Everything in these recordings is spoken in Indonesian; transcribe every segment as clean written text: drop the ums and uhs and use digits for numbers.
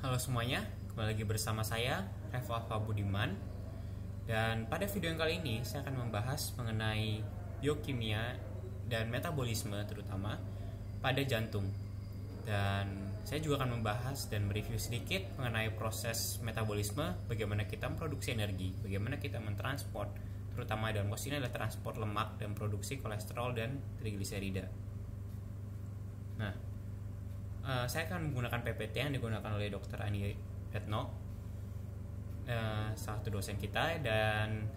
Halo semuanya, kembali lagi bersama saya, Revo Alfa Budiman. Dan pada video yang kali ini, saya akan membahas mengenai biokimia dan metabolisme terutama pada jantung. Dan saya juga akan membahas dan mereview sedikit mengenai proses metabolisme, bagaimana kita memproduksi energi, bagaimana kita mentransport, terutama dalam kasus ini adalah transport lemak dan produksi kolesterol dan trigliserida. Nah, saya akan menggunakan PPT yang digunakan oleh Dr. Ani Retno, salah satu dosen kita, dan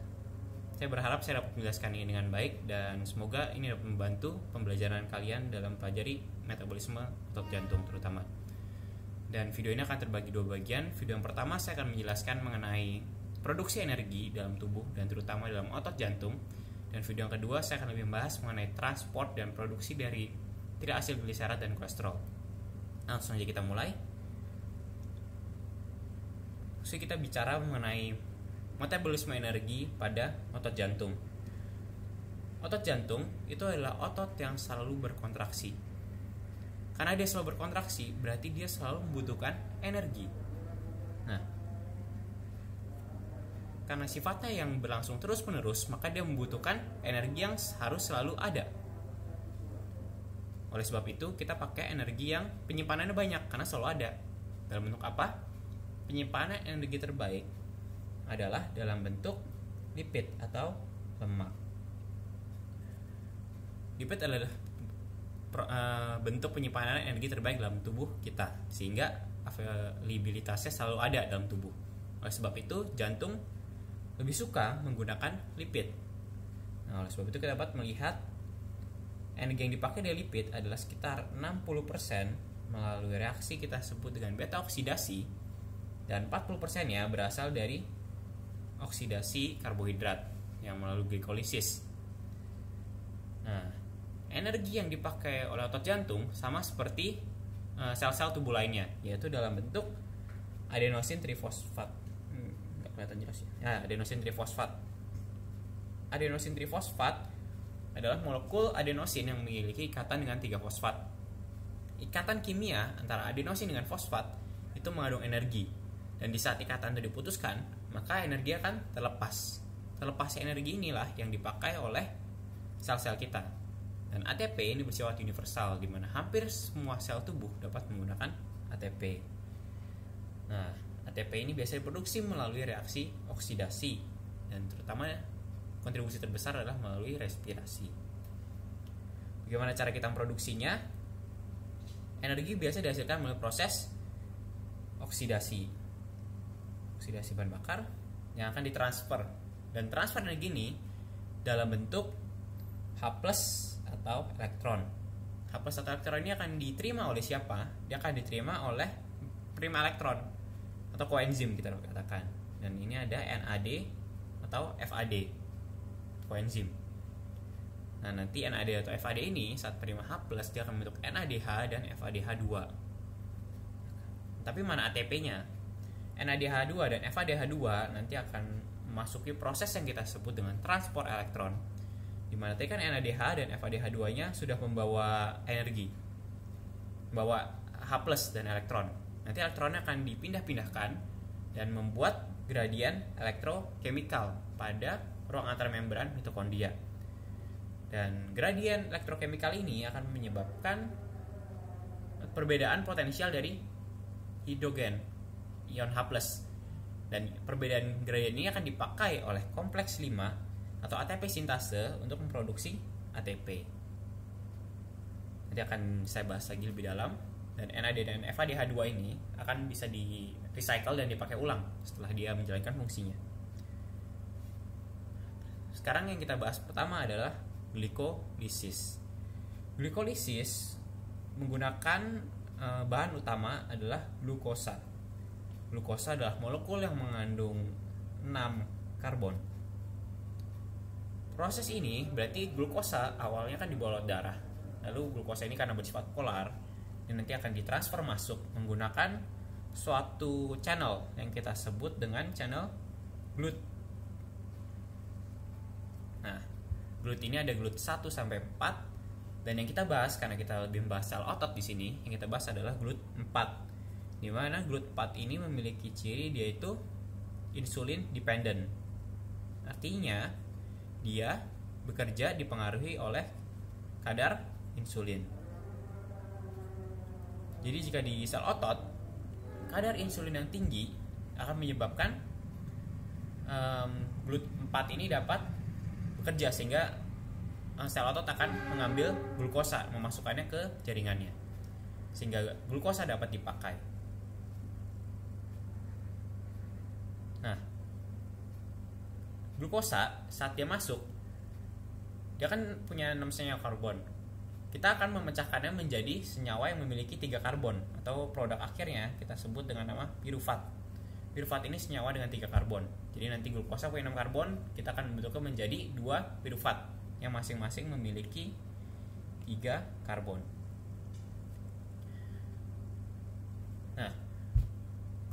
saya berharap saya dapat menjelaskan ini dengan baik dan semoga ini dapat membantu pembelajaran kalian dalam pelajari metabolisme otot jantung terutama. Dan video ini akan terbagi dua bagian. Video yang pertama saya akan menjelaskan mengenai produksi energi dalam tubuh dan terutama dalam otot jantung. Dan video yang kedua saya akan lebih membahas mengenai transport dan produksi dari triasilgliserat dan kolesterol. Langsung aja kita mulai. So, kita bicara mengenai metabolisme energi pada otot jantung. Otot jantung itu adalah otot yang selalu berkontraksi. Karena dia selalu berkontraksi, berarti dia selalu membutuhkan energi. Nah, karena sifatnya yang berlangsung terus-menerus, maka dia membutuhkan energi yang harus selalu ada. Oleh sebab itu, kita pakai energi yang penyimpanannya banyak karena selalu ada. Dalam bentuk apa? Penyimpanan energi terbaik adalah dalam bentuk lipid atau lemak. Lipid adalah bentuk penyimpanan energi terbaik dalam tubuh kita, sehingga availabilitasnya selalu ada dalam tubuh. Oleh sebab itu, jantung lebih suka menggunakan lipid. Nah, oleh sebab itu kita dapat melihat energi yang dipakai dari lipid adalah sekitar 60% melalui reaksi kita sebut dengan beta oksidasi, dan 40%-nya berasal dari oksidasi karbohidrat yang melalui glikolisis. Nah, energi yang dipakai oleh otot jantung sama seperti sel-sel tubuh lainnya, yaitu dalam bentuk adenosin trifosfat. Nggak kelihatan jelas ya. Adenosin trifosfat. Adenosin trifosfat adalah molekul adenosin yang memiliki ikatan dengan 3 fosfat. Ikatan kimia antara adenosin dengan fosfat itu mengandung energi, dan di saat ikatan itu diputuskan, maka energi akan terlepas. Terlepasnya energi inilah yang dipakai oleh sel-sel kita. Dan ATP ini bersifat universal, di mana hampir semua sel tubuh dapat menggunakan ATP. Nah, ATP ini biasanya diproduksi melalui reaksi oksidasi, dan terutama kontribusi terbesar adalah melalui respirasi. Bagaimana cara kita memproduksinya? Energi biasa dihasilkan melalui proses oksidasi bahan bakar yang akan ditransfer, dan transfer energi ini dalam bentuk H+ atau elektron. H+ atau elektron ini akan diterima oleh siapa? Dia akan diterima oleh prima elektron atau koenzim kita katakan. Dan ini ada NAD atau FAD, koenzim. Nah, nanti NAD atau FAD ini saat prima H+ dia akan membentuk NADH dan FADH2. Tapi mana ATP-nya? NADH2 dan FADH2 nanti akan memasuki proses yang kita sebut dengan transport elektron. Di mana tadi kan NADH dan FADH2-nya sudah membawa energi, membawa H+ dan elektron. Nanti elektronnya akan dipindah-pindahkan dan membuat gradien elektrokimikal pada ruang antar membran mitokondria. Dan gradien elektrokimikal ini akan menyebabkan perbedaan potensial dari hidrogen ion H+. Dan perbedaan gradien ini akan dipakai oleh kompleks 5 atau ATP sintase untuk memproduksi ATP. Nanti akan saya bahas lagi lebih dalam. Dan NAD dan FADH2 ini akan bisa di recycle dan dipakai ulang setelah dia menjalankan fungsinya. Sekarang yang kita bahas pertama adalah glikolisis. Glikolisis menggunakan bahan utama adalah glukosa. Glukosa adalah molekul yang mengandung 6 karbon. Proses ini berarti glukosa awalnya kan dibawa lewat darah. Lalu glukosa ini karena bersifat polar, ini nanti akan ditransfer masuk menggunakan suatu channel yang kita sebut dengan channel GLUT. Nah, GLUT ini ada GLUT 1 sampai 4, dan yang kita bahas karena kita lebih membahas sel otot di sini, yang kita bahas adalah GLUT 4. di mana GLUT4 ini memiliki ciri dia itu insulin dependent. Artinya dia bekerja dipengaruhi oleh kadar insulin. Jadi jika di sel otot kadar insulin yang tinggi akan menyebabkan GLUT4 ini dapat bekerja, sehingga sel otot akan mengambil glukosa, memasukkannya ke jaringannya, sehingga glukosa dapat dipakai. Nah, glukosa saat dia masuk, dia kan punya 6 senyawa karbon. Kita akan memecahkannya menjadi senyawa yang memiliki 3 karbon, atau produk akhirnya kita sebut dengan nama pirufat. Pirufat ini senyawa dengan 3 karbon. Jadi nanti glukosa punya 6 karbon, kita akan membentuknya menjadi 2 pirufat yang masing-masing memiliki 3 karbon. Nah,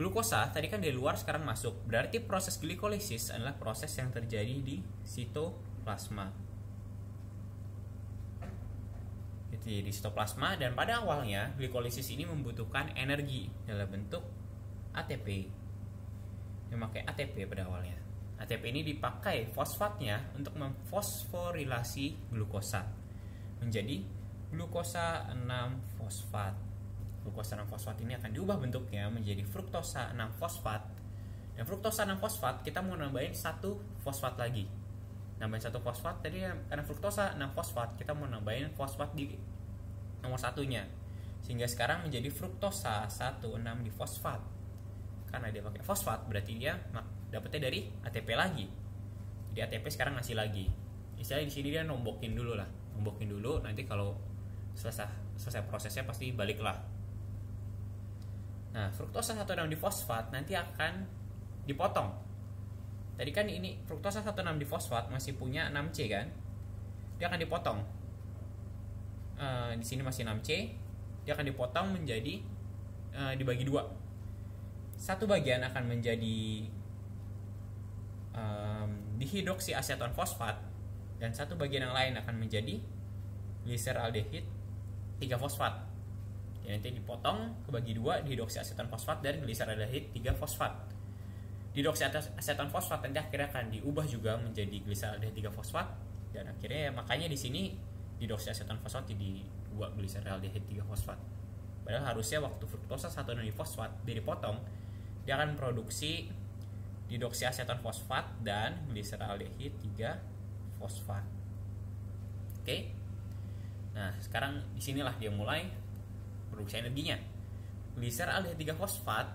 glukosa tadi kan dari luar, sekarang masuk. Berarti proses glikolisis adalah proses yang terjadi di sitoplasma. Jadi di sitoplasma, dan pada awalnya glikolisis ini membutuhkan energi dalam bentuk ATP. Memakai ATP pada awalnya. ATP ini dipakai fosfatnya untuk memfosforilasi glukosa menjadi glukosa 6-fosfat. Glukosa 6-fosfat ini akan diubah bentuknya menjadi fruktosa 6-fosfat. Dan fruktosa 6-fosfat kita mau nambahin 1 fosfat lagi. Nambahin 1 fosfat tadi, karena fruktosa 6-fosfat kita mau nambahin fosfat di nomor satunya, sehingga sekarang menjadi fruktosa 1,6-difosfat. Karena dia pakai fosfat, berarti dia dapetnya dari ATP lagi. Jadi ATP sekarang ngasih lagi. Istilahnya di sini dia nombokin dulu lah, nombokin dulu. Nanti kalau selesai prosesnya pasti balik lah. Nah, fruktosa 1,6-difosfat nanti akan dipotong. Tadi kan ini fruktosa 1,6-difosfat masih punya 6C kan? Dia akan dipotong. Di sini masih 6C. Dia akan dipotong menjadi dibagi 2. Satu bagian akan menjadi dihidroksiaseton fosfat, dan satu bagian yang lain akan menjadi gliseraldehid 3-fosfat. Ya, nanti dipotong kebagi 2 dihidroksiaseton fosfat dan gliseraldehid 3-fosfat. Dihidroksiaseton fosfat nanti akhirnya akan diubah juga menjadi gliseraldehid 3-fosfat, dan akhirnya makanya di sini dihidroksiaseton fosfat jadi 2 gliseraldehid 3-fosfat. Padahal harusnya waktu fruktosa 1,6-difosfat dia dipotong, dia akan produksi dihidroksiaseton fosfat dan gliseraldehid 3-fosfat. Oke. Nah, sekarang disinilah dia mulai produksi energinya. Gliseraldehid 3-fosfat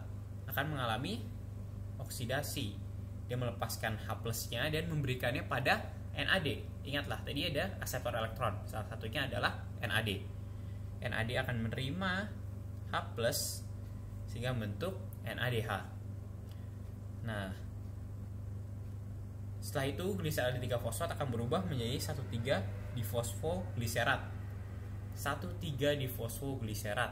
akan mengalami oksidasi. Dia melepaskan H+-nya dan memberikannya pada NAD. Ingatlah, tadi ada aseptor elektron. Salah satunya adalah NAD. NAD akan menerima H+ sehingga membentuk NADH. Nah, setelah itu gliseraldehid 3-fosfat akan berubah menjadi 1,3-difosfogliserat. 1,3-difosfogliserat.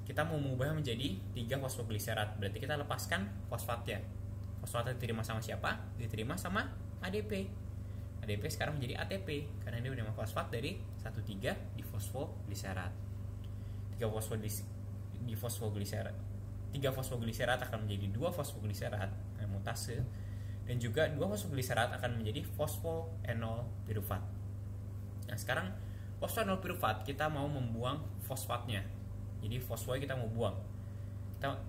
Kita mau mengubahnya menjadi 3-fosfogliserat. Berarti kita lepaskan fosfatnya. Fosfatnya diterima sama siapa? Diterima sama ADP. ADP sekarang menjadi ATP karena dia menerima fosfat dari 1,3-difosfogliserat. 3-fosfogliserat akan menjadi 2-fosfogliserat mutase, dan juga 2-fosfogliserat akan menjadi fosfoenol pirufat. Nah, sekarang fosfoenol pirufat kita mau membuang fosfatnya. Jadi fosfonya kita mau buang. Kita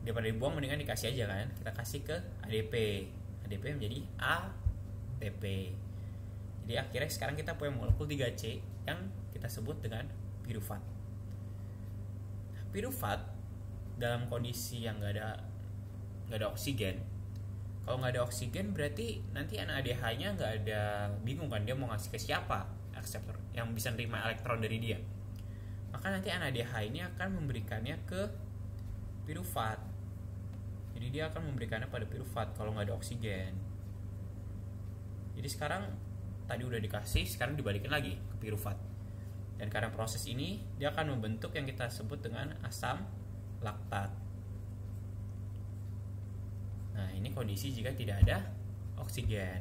daripada dibuang mendingan dikasih aja kan. Kita kasih ke ADP. ADP menjadi ATP. Jadi akhirnya sekarang kita punya molekul 3C yang kita sebut dengan pirufat. Pirufat dalam kondisi yang nggak ada oksigen. Kalau nggak ada oksigen berarti nanti NADH-nya nggak ada, bingung kan dia mau ngasih ke siapa akseptor yang bisa nerima elektron dari dia. Maka nanti NADH ini akan memberikannya ke pirufat. Jadi dia akan memberikannya pada pirufat kalau nggak ada oksigen. Jadi sekarang tadi udah dikasih, sekarang dibalikin lagi ke pirufat. Dan karena proses ini dia akan membentuk yang kita sebut dengan asam laktat. Nah, ini kondisi jika tidak ada oksigen.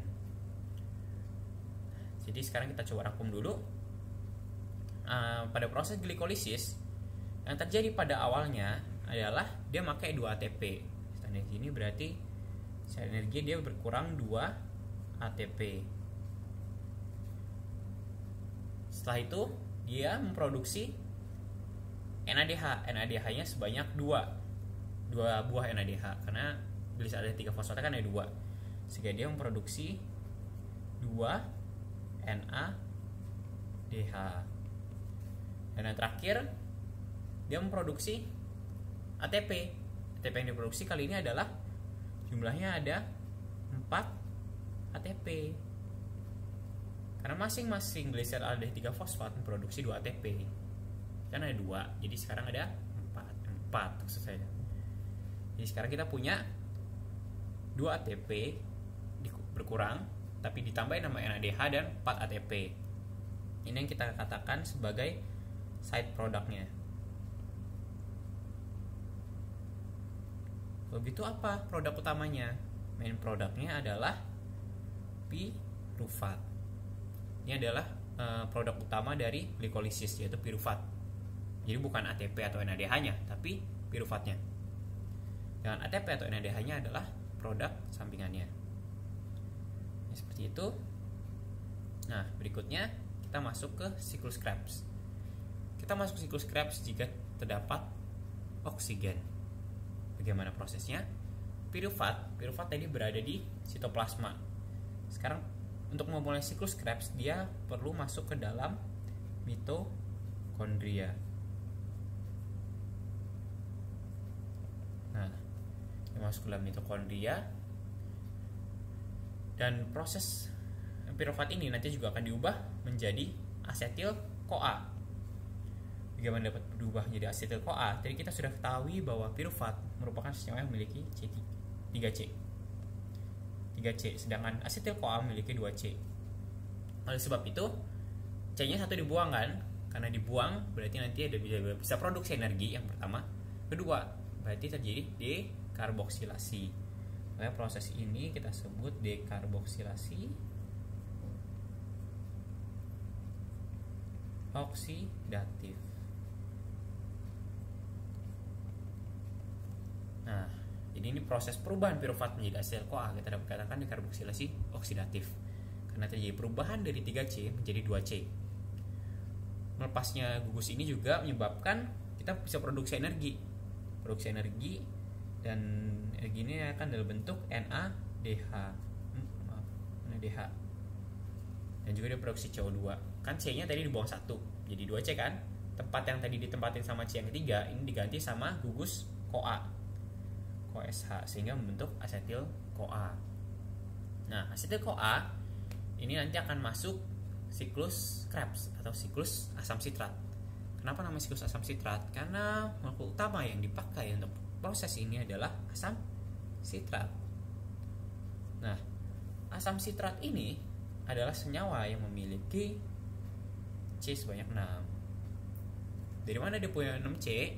Jadi sekarang kita coba rangkum dulu. Pada proses glikolisis yang terjadi pada awalnya adalah dia pakai 2 ATP. Standar energi ini berarti secara energi dia berkurang 2 ATP. Setelah itu dia memproduksi NADH. NADH-nya sebanyak 2 buah NADH karena gliserol aldehyda 3 fosfatnya kan ada 2. Sehingga dia memproduksi 2 NADH. Dan yang terakhir dia memproduksi ATP. ATP yang diproduksi kali ini adalah jumlahnya ada 4 ATP. Karena masing-masing gliserol aldehyda 3 fosfat memproduksi 2 ATP. Kan ada 2, jadi sekarang ada 4 maksud saya. Jadi sekarang kita punya 2 ATP berkurang, tapi ditambahin nama NADH dan 4 ATP. Ini yang kita katakan sebagai side produknya. Begitu apa produk utamanya? Main produknya adalah pirufat. Ini adalah produk utama dari glikolisis, yaitu pirufat. Jadi bukan ATP atau NADH-nya, tapi pirufatnya. Dengan ATP atau NADH-nya adalah produk sampingannya. Ya, seperti itu. Nah, berikutnya kita masuk ke siklus Krebs. Kita masuk siklus Krebs jika terdapat oksigen. Bagaimana prosesnya? Pirufat tadi berada di sitoplasma. Sekarang untuk memulai siklus Krebs dia perlu masuk ke dalam mitokondria. Nah, dia masuk ke dalam mitokondria dan proses pirufat ini nanti juga akan diubah menjadi asetil-CoA. Bagaimana dapat berubah menjadi asetil-CoA? Tadi kita sudah ketahui bahwa pirufat merupakan senyawa yang memiliki 3C. 3C, sedangkan asetil-CoA memiliki 2C. Oleh sebab itu, C-nya 1 dibuang kan? Karena dibuang berarti nanti ada bisa produksi energi yang pertama. Kedua, berarti terjadi dekarboksilasi. Maka proses ini kita sebut dekarboksilasi oksidatif. Nah, jadi ini proses perubahan pirufat menjadi asetil-CoA kita dapat katakan dekarboksilasi oksidatif. Karena terjadi perubahan dari 3C menjadi 2C. Melepasnya gugus ini juga menyebabkan kita bisa produksi energi. Dan energi ini akan dalam bentuk NADH. Dan juga dia produksi CO2. Kan C-nya tadi dibuang 1, jadi 2C kan? Tempat yang tadi ditempatin sama C yang ketiga ini diganti sama gugus CoA. CoSH sehingga membentuk asetil-CoA. Nah, asetil-CoA ini nanti akan masuk siklus Krebs atau siklus asam sitrat. Kenapa namanya siklus asam sitrat? Karena molekul utama yang dipakai untuk proses ini adalah asam sitrat. Nah, asam sitrat ini adalah senyawa yang memiliki C sebanyak 6. Dari mana dia punya 6C?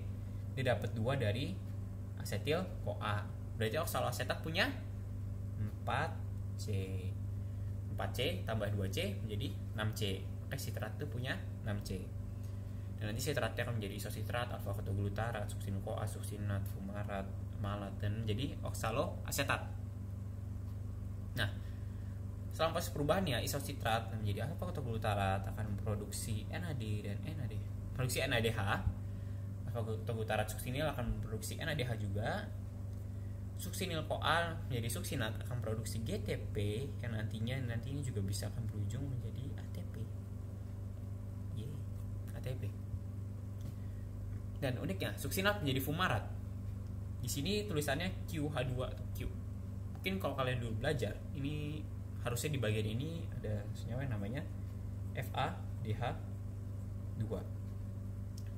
Dia dapat 2 dari asetil-CoA. Berarti oksaloasetat punya 4C. 4C tambah 2C menjadi 6C. Maka sitrat itu punya 6C. Dan nanti sitratnya akan menjadi isositrat, alfa-ketoglutarat, suksin-CoA, suksinat, fumarat, malat, dan menjadi oksaloasetat. Nah, selama proses perubahannya isositrat menjadi alfa-ketoglutarat akan memproduksi NAD dan NAD. Produksi NADH. Alfa-ketoglutarat suksinil akan memproduksi NADH juga. Suksinil CoA menjadi suksinat akan memproduksi GTP yang nantinya juga bisa akan berujung menjadi ATP. ATP. Dan uniknya suksinat menjadi fumarat. Di sini tulisannya QH2 atau Q. Mungkin kalau kalian dulu belajar, ini harusnya di bagian ini ada senyawa yang namanya FADH2.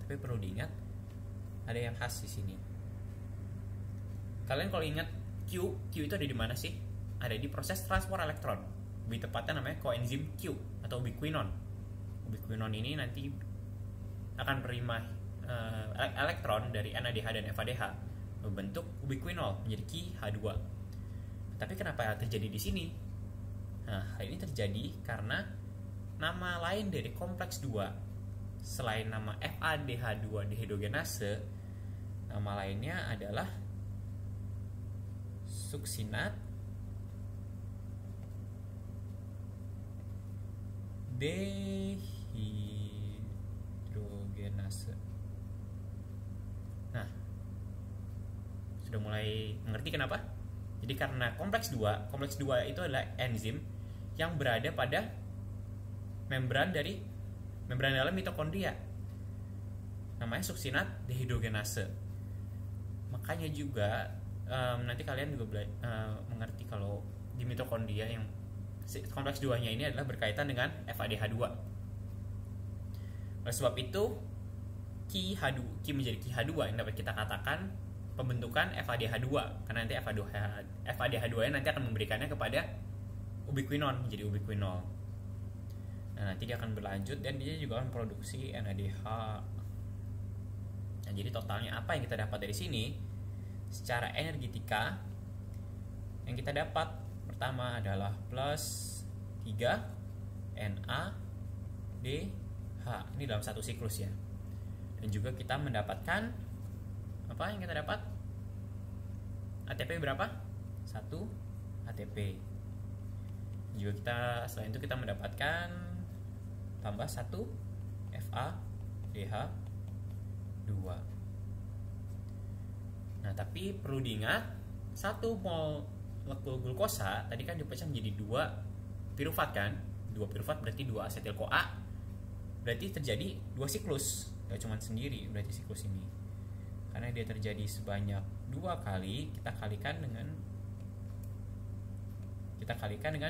Tapi perlu diingat ada yang khas di sini. Kalian kalau ingat Q itu ada di mana sih? Ada di proses transport elektron. Lebih tepatnya namanya koenzim Q atau ubiquinon. Ubiquinon ini nanti akan menerima elektron dari NADH dan FADH membentuk ubiquinol menjadi QH2. Tapi kenapa terjadi di sini? Nah, hal ini terjadi karena nama lain dari kompleks 2 selain nama FADH2 dehidrogenase Nama lainnya adalah suksinat dehidrogenase. Nah, sudah mulai mengerti kenapa? Jadi karena kompleks 2 itu adalah enzim yang berada pada membran dalam mitokondria. Namanya suksinat dehidrogenase. Makanya juga nanti kalian juga mengerti kalau di mitokondria yang kompleks 2-nya ini adalah berkaitan dengan FADH2. Oleh sebab itu Ki menjadi KiH2 yang dapat kita katakan pembentukan FADH2, karena nanti FADH2 nanti akan memberikannya kepada ubiquinon menjadi ubiquinol. Nah, nanti dia akan berlanjut dan dia juga akan produksi NADH. Nah, jadi totalnya apa yang kita dapat dari sini? Secara energetika yang kita dapat pertama adalah plus 3 NADH. Ini dalam satu siklus ya. Dan juga kita mendapatkan apa yang kita dapat? ATP berapa? 1 ATP. Juga kita selain itu kita mendapatkan tambah 1 FADH2. Nah, tapi perlu diingat 1 molekul glukosa tadi kan dipecah menjadi 2 piruvat kan? 2 piruvat berarti 2 asetil-CoA. Berarti terjadi 2 siklus. Gak cuma sendiri berarti siklus ini. Karena dia terjadi sebanyak 2 kali, kita kalikan dengan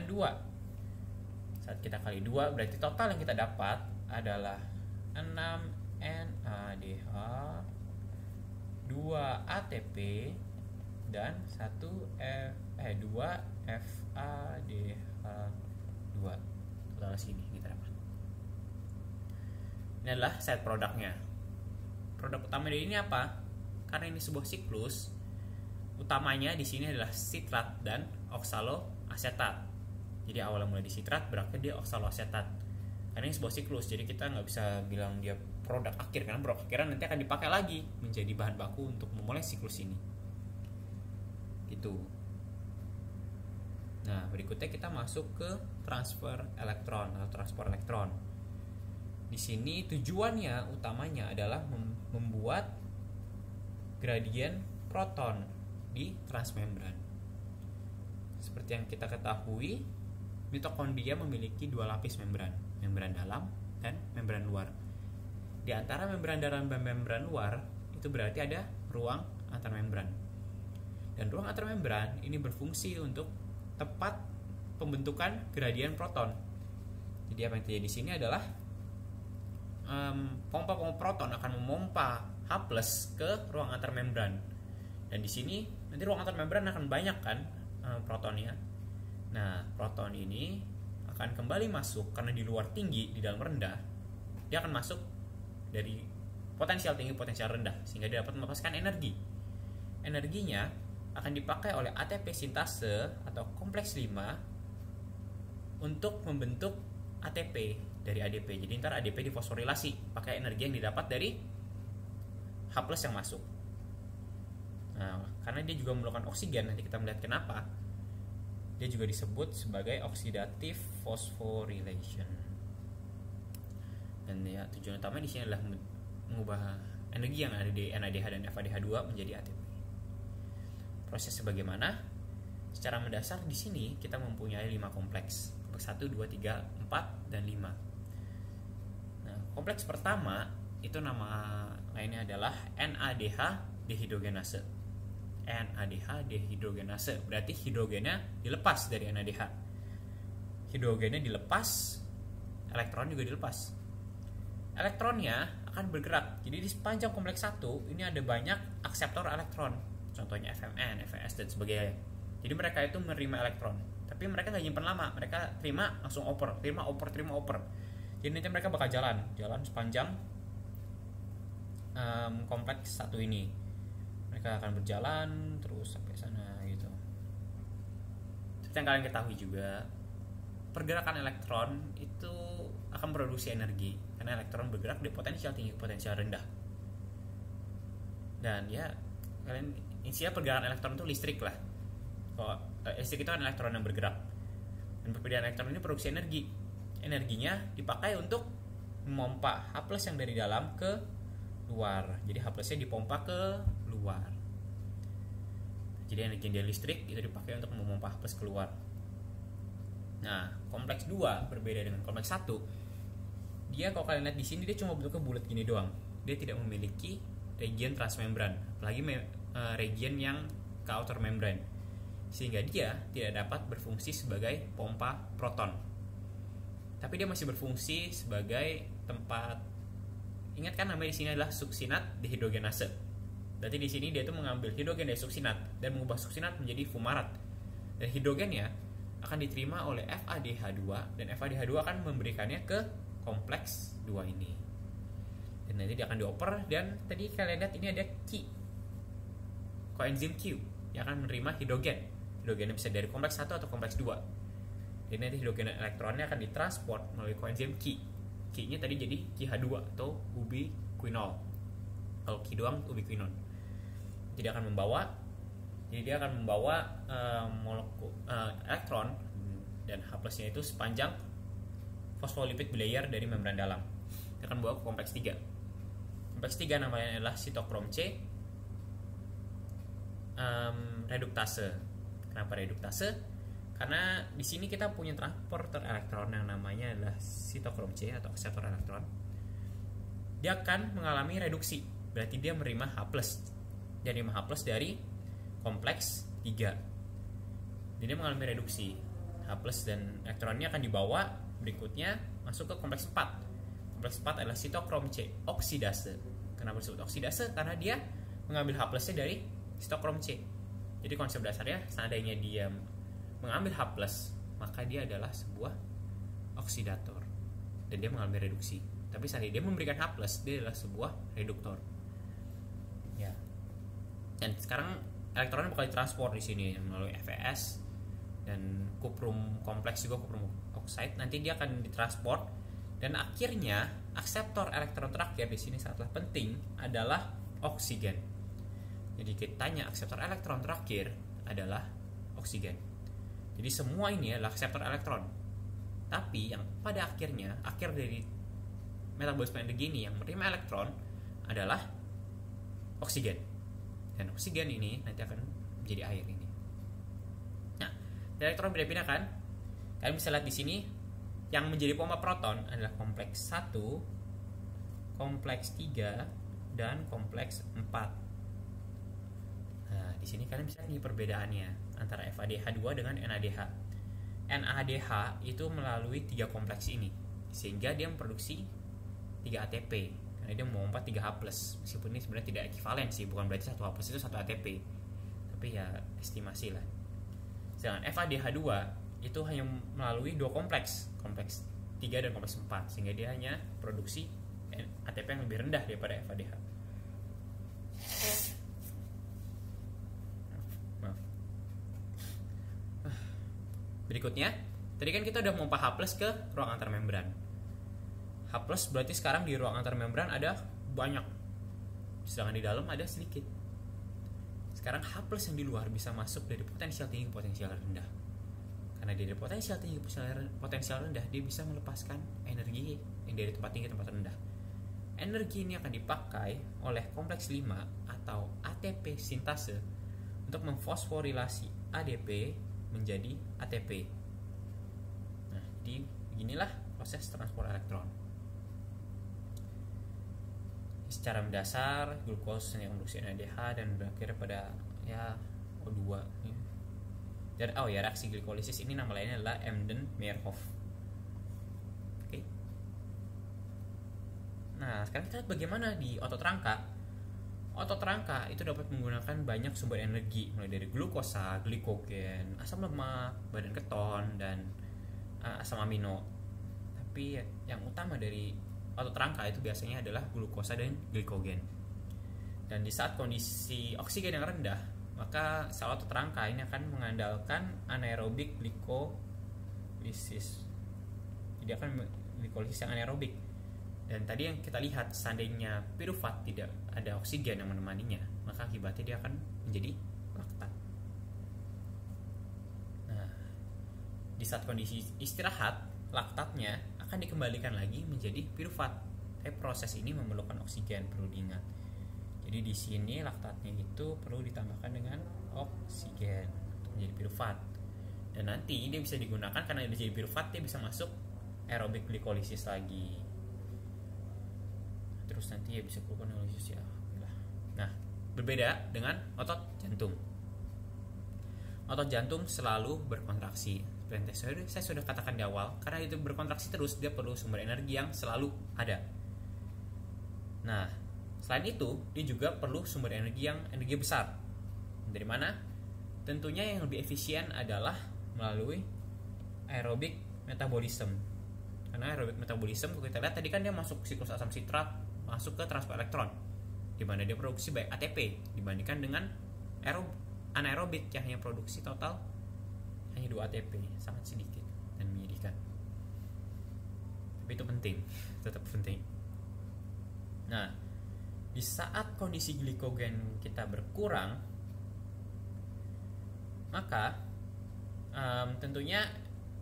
2. Saat kita kali 2 berarti total yang kita dapat adalah 6 NADH, 2 ATP dan 2 FADH2. Total sini kita dapat. Ini adalah side produknya. Produk utama dari ini apa? Karena ini sebuah siklus, utamanya di sini adalah sitrat dan oksaloasetat. Jadi awalnya mulai di sitrat, berakhir dia oksaloasetat. Karena ini sebuah siklus, jadi kita nggak bisa bilang dia produk akhir, karena produk akhiran nanti akan dipakai lagi menjadi bahan baku untuk memulai siklus ini. Gitu. Nah, berikutnya kita masuk ke transfer elektron atau transport elektron. Di sini tujuannya utamanya adalah membuat gradien proton di transmembran. Seperti yang kita ketahui, mitokondria memiliki 2 lapis membran dalam dan membran luar. Di antara membran dalam dan membran luar itu berarti ada ruang antarmembran. Dan ruang antarmembran ini berfungsi untuk tempat pembentukan gradien proton. Jadi apa yang terjadi di sini adalah pompa proton akan memompa H+ ke ruang antarmembran. Dan di sini nanti ruang antarmembran akan banyak kan protonnya. Nah, proton ini akan kembali masuk karena di luar tinggi, di dalam rendah. Dia akan masuk dari potensial tinggi, potensial rendah sehingga dia dapat melepaskan energi. Energinya akan dipakai oleh ATP sintase atau kompleks 5 untuk membentuk ATP dari ADP. Jadi ntar ADP difosforilasi pakai energi yang didapat dari H+ yang masuk. Nah, karena dia juga memerlukan oksigen, nanti kita melihat kenapa. Dia juga disebut sebagai oxidative phosphorylation. Dan ya, tujuan utama di sini adalah mengubah energi yang ada di NADH dan FADH2 menjadi ATP. Proses sebagaimana? Secara mendasar di sini kita mempunyai 5 kompleks. Kompleks 1, 2, 3, 4, dan 5. Nah, kompleks pertama itu nama lainnya adalah NADH dehidrogenase. NADH dehidrogenase berarti hidrogennya dilepas dari NADH. Hidrogennya dilepas, elektron juga dilepas. Elektronnya akan bergerak. Jadi di sepanjang kompleks 1 ini ada banyak akseptor elektron. Contohnya FMN, FS dan sebagainya. Jadi mereka itu menerima elektron. Tapi mereka nggak nyimpen lama. Mereka terima langsung oper, terima oper. Jadi nanti mereka bakal jalan sepanjang kompleks 1 ini. Mereka akan berjalan terus sampai sana gitu. Seperti yang kalian ketahui juga, pergerakan elektron itu akan produksi energi karena elektron bergerak di potensial tinggi, potensial rendah. Dan ya kalian intinya pergerakan elektron itu listrik lah. Kalau listrik itu kan elektron yang bergerak. Dan perbedaan elektron ini produksi energi. Energinya dipakai untuk memompa H+ yang dari dalam ke luar. Jadi H+-nya dipompa ke luar. Jadi energi dari listrik itu dipakai untuk memompa H+ keluar. Nah, kompleks 2 berbeda dengan kompleks 1. Dia kalau kalian lihat di sini dia cuma bentuknya bulat gini doang. Dia tidak memiliki region transmembran, apalagi region yang ke outer membrane. Sehingga dia tidak dapat berfungsi sebagai pompa proton. Tapi dia masih berfungsi sebagai tempat, ingat kan namanya di sini adalah suksinat dehidrogenase. Berarti di sini dia tuh mengambil hidrogen dari suksinat dan mengubah suksinat menjadi fumarat. Dan hidrogennya akan diterima oleh FADH2 dan FADH2 akan memberikannya ke kompleks 2 ini. Dan nanti dia akan dioper, dan tadi kalian lihat ini ada Q, koenzim Q yang akan menerima hidrogen. Hidrogennya bisa dari kompleks 1 atau kompleks 2. Jadi nanti hidrogen elektronnya akan ditransport melalui koenzim Q. Q-nya tadi jadi QH2 atau ubiquinol. Kalau Q doang ubiquinol. Jadi dia akan membawa molekul elektron dan H+-nya itu sepanjang fosfolipid bilayer dari membran dalam. Dia akan membawa ke kompleks 3. Kompleks 3 namanya adalah sitokrom C reduktase. Kenapa reduktase? Karena di sini kita punya transporter elektron yang namanya adalah sitokrom C atau akseptor elektron. Dia akan mengalami reduksi, berarti dia menerima H+. Dia menerima H+ dari kompleks 3. Jadi dia mengalami reduksi. H+ dan elektronnya akan dibawa berikutnya masuk ke kompleks 4. Kompleks 4 adalah sitokrom C oksidase. Kenapa disebut oksidase? Karena dia mengambil H+-nya dari sitokrom C. Jadi konsep dasarnya seandainya dia mengambil H+, maka dia adalah sebuah oksidator dan dia mengalami reduksi. Tapi seandainya dia memberikan H+, dia adalah sebuah reduktor. Ya. Dan sekarang elektronnya bakal ditransport di sini melalui FeS dan kuprum kompleks juga, kuprum oxide. Nanti dia akan ditransport dan akhirnya akseptor elektron terakhir di sini sangatlah penting adalah oksigen. Jadi kita tanya akseptor elektron terakhir adalah oksigen. Jadi semua ini adalah akseptor elektron. Tapi yang pada akhirnya, akhir dari metabolisme energi ini yang menerima elektron adalah oksigen. Dan oksigen ini nanti akan menjadi air ini. Nah, elektron pindah-pindah kan? Kalian bisa lihat di sini yang menjadi pompa proton adalah kompleks 1, kompleks 3, dan kompleks 4. Nah, di sini kalian bisa lihat nih perbedaannya antara FADH2 dengan NADH. NADH itu melalui 3 kompleks ini, sehingga dia memproduksi 3 ATP. Karena dia memompa 3 H+. Meskipun ini sebenarnya tidak ekivalen sih, bukan berarti 1 H+ itu 1 ATP. Tapi ya estimasi lah. Sedangkan FADH2 itu hanya melalui 2 kompleks, kompleks 3 dan kompleks 4, sehingga dia hanya produksi ATP yang lebih rendah daripada FADH. Maaf. Berikutnya, tadi kan kita udah memompa H+ ke ruang antar membran. H+ berarti sekarang di ruang antar membran ada banyak, sedangkan di dalam ada sedikit. Sekarang H+ yang di luar bisa masuk dari potensial tinggi ke potensial rendah. Karena dari potensial tinggi ke potensial rendah, dia bisa melepaskan energi yang dari tempat tinggi ke tempat rendah. Energi ini akan dipakai oleh kompleks 5 atau ATP sintase untuk memfosforilasi ADP menjadi ATP. Nah, jadi beginilah proses transport elektron. Secara mendasar, glukos yang memproduksi NADH dan berakhir pada ya O2. Dan reaksi glikolisis ini nama lainnya adalah Embden-Meyerhof. Oke. Nah, sekarang kita lihat bagaimana di otot rangka. Otot rangka itu dapat menggunakan banyak sumber energi, mulai dari glukosa, glikogen, asam lemak, badan keton, dan asam amino. Tapi yang utama dari otot rangka itu biasanya adalah glukosa dan glikogen. Dan di saat kondisi oksigen yang rendah, maka sel otot rangka ini akan mengandalkan anaerobik glikolisis. Jadi akan glikolisis yang anaerobik. Dan tadi yang kita lihat, seandainya pirufat tidak ada oksigen yang menemaninya, maka akibatnya dia akan menjadi laktat. Nah, di saat kondisi istirahat, laktatnya akan dikembalikan lagi menjadi piruvat. Tapi proses ini memerlukan oksigen, perlu diingat. Jadi di sini laktatnya itu perlu ditambahkan dengan oksigen untuk menjadi piruvat. Dan nanti dia bisa digunakan karena dia jadi piruvat, dia bisa masuk aerobik glikolisis lagi. Terus nanti ya bisa glikolisis ya. Nah, berbeda dengan otot jantung. Otot jantung selalu berkontraksi. Seperti yang saya sudah katakan di awal, karena itu berkontraksi terus, dia perlu sumber energi yang selalu ada. Nah, selain itu, dia juga perlu sumber energi yang energi besar. Dari mana? Tentunya yang lebih efisien adalah melalui aerobik metabolism. Karena aerobik metabolism, kalau kita lihat tadi kan dia masuk siklus asam sitrat, masuk ke transfer elektron, di mana dia produksi banyak ATP dibandingkan dengan anaerobik yang hanya produksi total hanya 2 ATP, sangat sedikit dan menyedihkan. Tapi itu penting, tetap penting. Nah, di saat kondisi glikogen kita berkurang, maka tentunya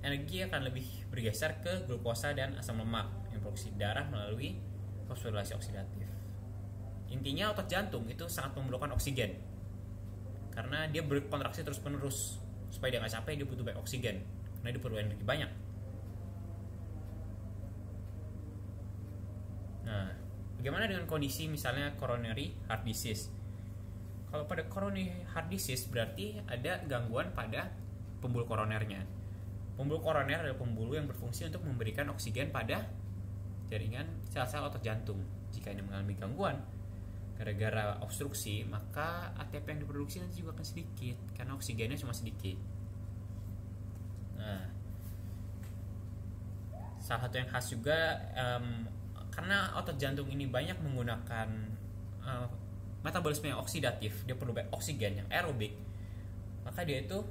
energi akan lebih bergeser ke glukosa dan asam lemak yang produksi darah melalui fosforilasi oksidatif. Intinya otot jantung itu sangat memerlukan oksigen karena dia berkontraksi terus-menerus. Supaya dia nggak capek, dia butuh banyak oksigen karena dia perlu energi banyak. Nah, bagaimana dengan kondisi misalnya coronary heart disease? Kalau pada coronary heart disease berarti ada gangguan pada pembuluh koronernya. Pembuluh koroner adalah pembuluh yang berfungsi untuk memberikan oksigen pada jaringan sel-sel otot jantung. Jika ini mengalami gangguan gara-gara obstruksi, maka ATP yang diproduksi nanti juga akan sedikit karena oksigennya cuma sedikit. Nah, salah satu yang khas juga karena otot jantung ini banyak menggunakan metabolisme yang oksidatif, dia perlu banyak oksigen yang aerobik, maka dia itu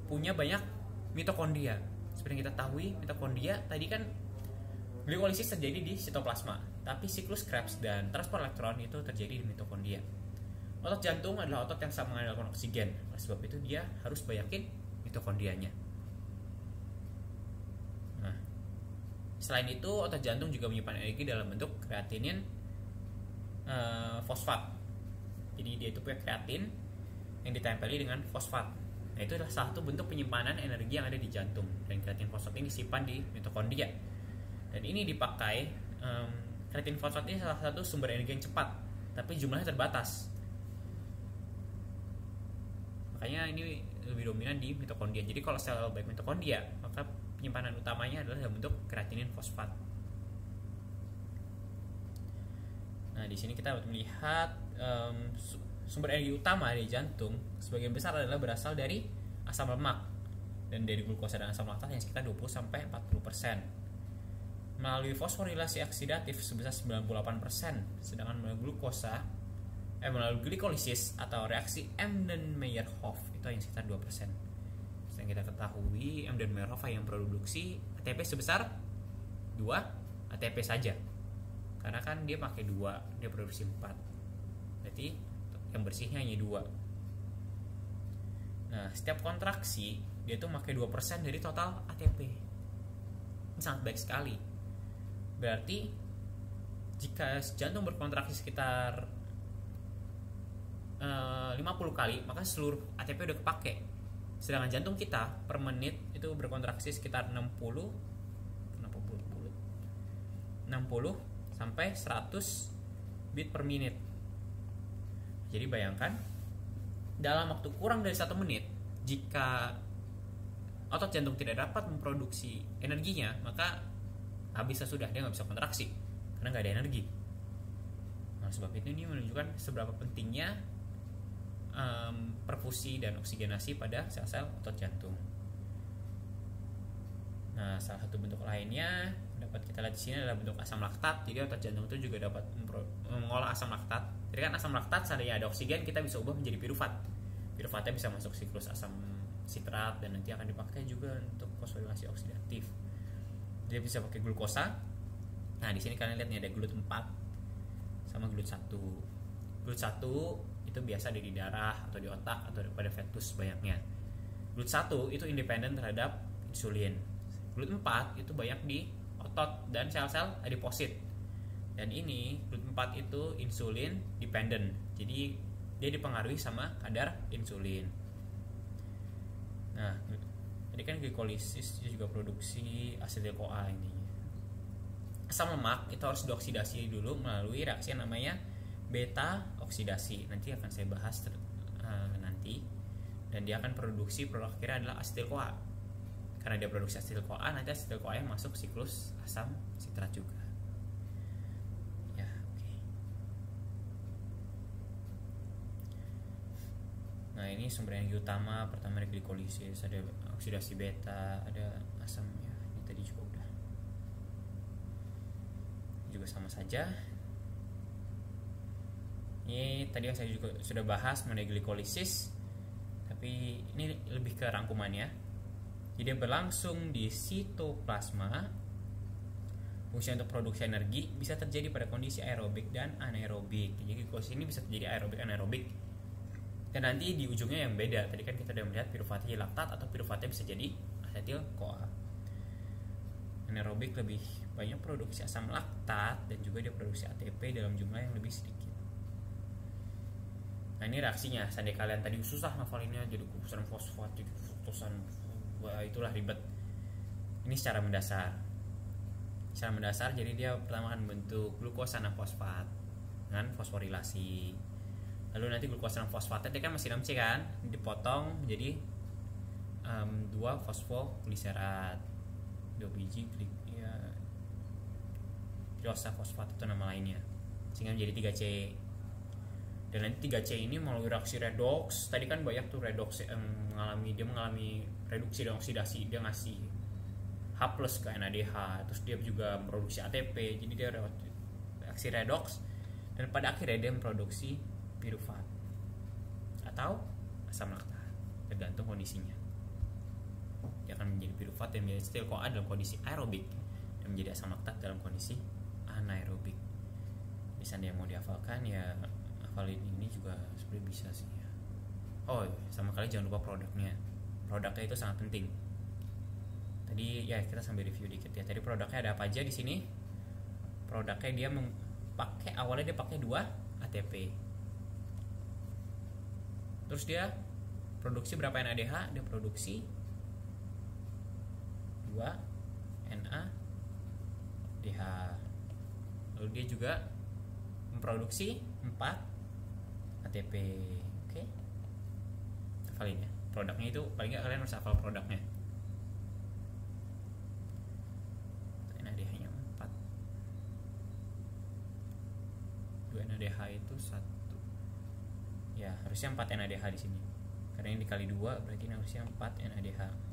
punya banyak mitokondria. Seperti yang kita tahu, mitokondria tadi kan glikolisis terjadi di sitoplasma, tapi siklus Krebs dan transfer elektron itu terjadi di mitokondria. Otot jantung adalah otot yang sangat mengandalkan oksigen, oleh sebab itu dia harus banyakin mitokondrianya. Nah, selain itu otot jantung juga menyimpan energi dalam bentuk kreatinin fosfat. Jadi dia itu punya kreatin yang ditempeli dengan fosfat. Nah, itu adalah salah satu bentuk penyimpanan energi yang ada di jantung, dan kreatin fosfat ini disimpan di mitokondria. Dan ini dipakai, kreatin fosfat ini salah satu sumber energi yang cepat, tapi jumlahnya terbatas. Makanya ini lebih dominan di mitokondria. Jadi kalau sel baik mitokondria, maka penyimpanan utamanya adalah dalam bentuk kreatinin fosfat. Nah, di sini kita melihat sumber energi utama dari jantung sebagian besar adalah berasal dari asam lemak dan dari glukosa dan asam laktat yang sekitar 20-40%. Melalui fosforilasi oksidatif sebesar 98%, sedangkan melalui melalui glikolisis atau reaksi Embden-Meyerhof itu yang sekitar 2%. Yang kita ketahui, Embden-Meyerhof yang produksi ATP sebesar 2 ATP saja. Karena kan dia pakai 2, dia produksi 4. Berarti yang bersihnya hanya 2. Nah, setiap kontraksi dia tuh pakai 2% dari total ATP. Ini sangat baik sekali. Berarti jika jantung berkontraksi sekitar 50 kali, maka seluruh ATP udah kepake. Sedangkan jantung kita per menit itu berkontraksi sekitar 60 sampai 100 beat per menit. Jadi bayangkan dalam waktu kurang dari 1 menit, jika otot jantung tidak dapat memproduksi energinya, maka habis sudah, dia nggak bisa kontraksi karena nggak ada energi. Nah, sebab itu ini menunjukkan seberapa pentingnya perfusi dan oksigenasi pada sel-sel otot jantung. Nah, salah satu bentuk lainnya dapat kita lihat di sini adalah bentuk asam laktat. Jadi otot jantung itu juga dapat mengolah asam laktat. Jadi kan asam laktat seandainya ada oksigen, kita bisa ubah menjadi piruvat. Piruvatnya bisa masuk siklus asam sitrat dan nanti akan dipakai juga untuk fosforilasi oksidatif. Dia bisa pakai glukosa. Nah, di sini kalian lihat nih ada glut 4 sama glut 1. Glut 1 itu biasa ada di darah atau di otak atau pada fetus banyaknya. GLUT1 itu independen terhadap insulin. GLUT4 itu banyak di otot dan sel-sel adiposit. Dan ini GLUT4 itu insulin dependent. Jadi dia dipengaruhi sama kadar insulin. Nah, tadi kan glikolisis juga produksi asetil-CoA ini. Asam lemak itu harus dioksidasi dulu melalui reaksi yang namanya beta oksidasi. Nanti akan saya bahas nanti. Dan dia akan produksi produk akhirnya adalah asetil-CoA. Karena dia produksi asetil-CoA, nanti asetil-CoA yang masuk siklus asam sitrat juga. Ya, oke. Nah, ini sumber energi utama. Pertama ada glikolisis, ada oksidasi beta, ada asam ya. Ini tadi juga udah. Juga sama saja. Ini tadi yang saya juga sudah bahas mengenai glikolisis, tapi ini lebih ke rangkumannya. Jadi dia berlangsung di sitoplasma. Fungsi untuk produksi energi bisa terjadi pada kondisi aerobik dan anaerobik. Jadi glikolisis ini bisa terjadi aerobik anaerobik. Dan nanti di ujungnya yang beda. Tadi kan kita sudah melihat piruvatnya laktat atau piruvatnya bisa jadi asetil-CoA. Anaerobik lebih banyak produksi asam laktat dan juga dia produksi ATP dalam jumlah yang lebih sedikit. Nah, ini reaksinya. Seandainya kalian tadi susah ngafalinnya jadi gugusan fosfat, jadi fruktosan, wah itulah ribet. Ini secara mendasar. Secara mendasar jadi dia pertama akan bentuk glukosa 6 fosfat dengan fosforilasi. Lalu nanti glukosa 6 fosfatnya dia kan masih 6C kan, dipotong menjadi 2 fosfogliserat. 2 biji ya, glukosa fosfat itu nama lainnya, sehingga menjadi 3C. Dan nanti 3C ini melalui reaksi redoks. Tadi kan banyak tuh redoks yang mengalami reduksi dan oksidasi. Dia ngasih H+ ke NADH, terus dia juga memproduksi ATP. Jadi dia reaksi redoks dan pada akhirnya dia memproduksi piruvat atau asam laktat, tergantung kondisinya. Dia akan menjadi piruvat dan menjadi asetil-CoA dalam kondisi aerobik dan menjadi asam laktat dalam kondisi anaerobik. Misalnya yang mau dihafalkan ya hafalin ini juga sebenarnya bisa sih ya. Oh, sama kali jangan lupa produknya. Produknya itu sangat penting. Tadi ya kita sambil review dikit ya. Tadi produknya ada apa aja di sini? Produknya dia awalnya dia pakai 2 ATP. Terus dia produksi berapa NADH? Dia produksi 2 NADH. Lalu dia juga memproduksi 4 ATP. Oke. Hafalin ya. Produknya itu paling nggak kalian harus hafal produknya. NADH-nya 4. 2 NADH itu 1. Ya, harusnya 4 NADH di sini. Karena ini dikali 2 berarti ini harusnya 4 NADH.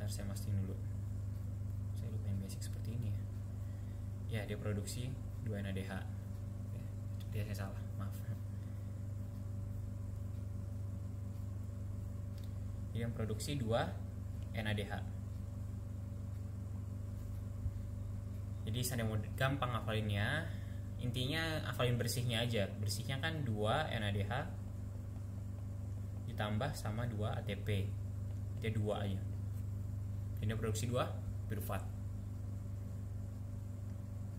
Saya mastiin dulu, saya lupa yang basic seperti ini ya. Ya, dia produksi 2 NADH. Ya, saya salah, maaf. Dia produksi 2 NADH. Jadi saya mau gampang hafalinnya, intinya hafalin bersihnya aja. Bersihnya kan 2 NADH ditambah sama 2 ATP. Dia 2 aja. Ini produksi 2 piruvat.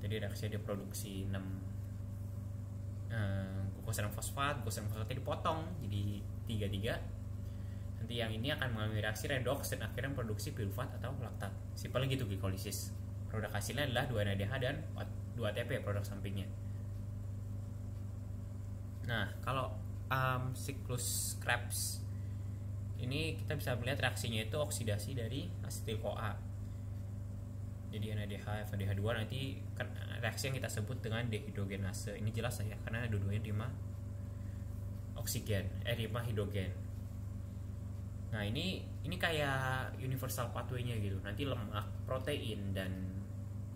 Jadi reaksinya dia produksi 6 glukosa 6 fosfat. Glukosa 6 fosfatnya dipotong jadi 3. Nanti yang ini akan mengalami reaksi redoks dan akhirnya produksi piruvat atau laktat. Simpelnya gitu glikolisis. Produk hasilnya adalah 2 NADH dan 2 ATP produk sampingnya. Nah, kalau siklus Krebs ini kita bisa melihat reaksinya itu oksidasi dari asetil-CoA. Jadi NADH, FADH2 nanti reaksi yang kita sebut dengan dehidrogenase. Ini jelas ya karena dua-duanya terima oksigen, terima hidrogen. Nah, ini kayak universal pathway-nya gitu. Nanti lemak, protein dan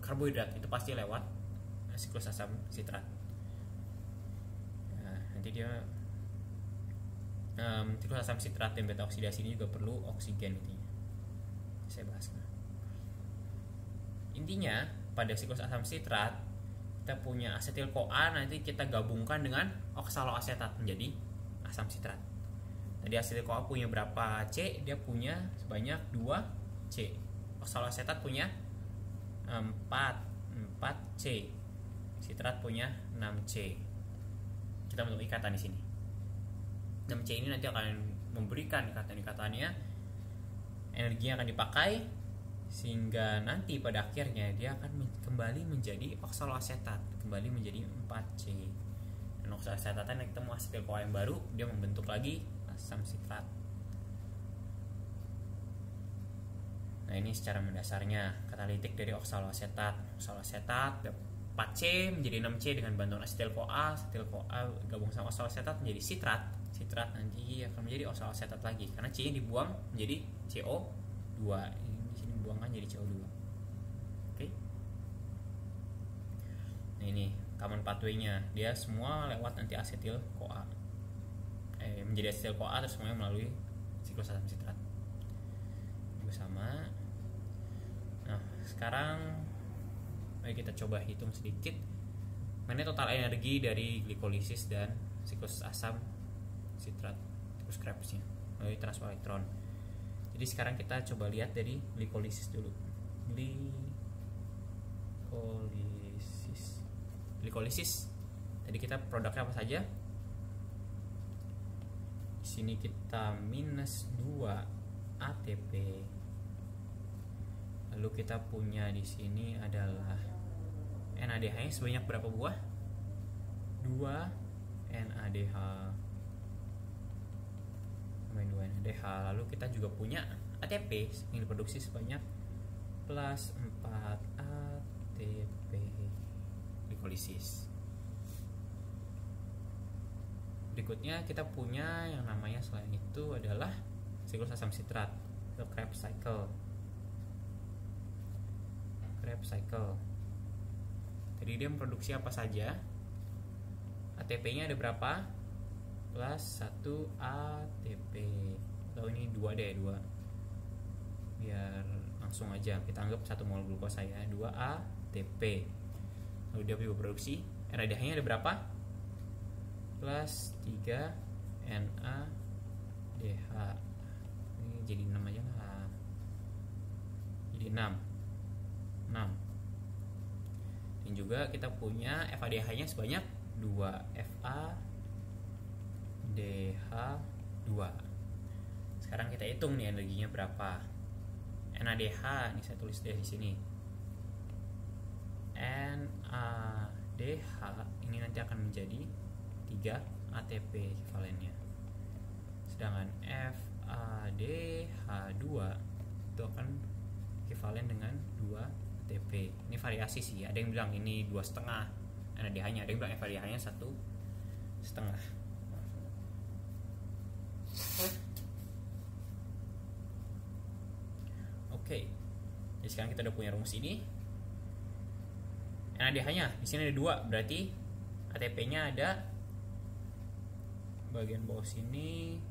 karbohidrat itu pasti lewat siklus asam sitrat. Nah, nanti dia Siklus asam sitrat dan beta oksidasi ini juga perlu oksigen intinya. Saya bahas. Intinya pada siklus asam sitrat kita punya asetil CoA, nanti kita gabungkan dengan oksaloasetat menjadi asam sitrat. Tadi asetil CoA punya berapa C? Dia punya sebanyak 2 C. Oksaloasetat punya 4 C. Sitrat punya 6 C. Kita bentuk ikatan di sini. 6 C ini nanti akan memberikan ikatan-ikatannya, energinya akan dipakai sehingga nanti pada akhirnya dia akan kembali menjadi oksaloasetat, kembali menjadi 4C. Dan oksaloasetatan yang ketemu asetil CoA yang baru, dia membentuk lagi asam sitrat. Nah, ini secara mendasarnya katalitik dari oksaloasetat. Oksaloasetat 4C menjadi 6C dengan bantuan asetil CoA. Asetil CoA gabung sama oksaloasetat menjadi sitrat. Sitrat nanti akan menjadi oksaloasetat lagi karena C-nya dibuang menjadi CO2. Ini di sini dibuangkan jadi CO2. Oke. Nah, ini common pathway-nya. Dia semua lewat nanti asetil CoA. Menjadi asetil CoA terus semuanya melalui siklus asam sitrat. Juga sama. Nah, sekarang mari kita coba hitung sedikit mana total energi dari glikolisis dan siklus asam sitrat, siklus Krebsnya melalui transfer elektron. Jadi sekarang kita coba lihat dari glikolisis dulu. Glikolisis. Tadi kita produknya apa saja? Di sini kita minus 2 ATP. Lalu kita punya di sini adalah NADH-nya sebanyak berapa buah? 2 NADH. Main 2 NADH. Lalu kita juga punya ATP yang diproduksi sebanyak plus 4 ATP. Glikolisis. Berikutnya kita punya yang namanya selain itu adalah siklus asam sitrat atau Krebs cycle. Jadi dia memproduksi apa saja? ATP-nya ada berapa? Plus 1 ATP. Atau ini 2 deh, 2. Biar langsung aja kita anggap 1 mol glukosa ya, 2 ATP. Lalu dia juga produksi NADH-nya ada berapa? Plus 3 NADH. Ini jadi 6 aja lah. Jadi 6. Dan juga kita punya FADH-nya sebanyak 2 FADH2. Sekarang kita hitung nih energinya berapa. NADH ini saya tulis dari sini. NADH ini nanti akan menjadi 3 ATP ekivalennya. Sedangkan FADH2 itu akan ekivalen dengan 2 ATP. Ini variasi sih. Ada yang bilang ini 2,5 NADH-nya, ada yang bilang FADH-nya 1,5. Oke. Jadi sekarang kita udah punya rumus ini. NADH-nya di sini ada 2, berarti ATP-nya ada bagian bawah sini.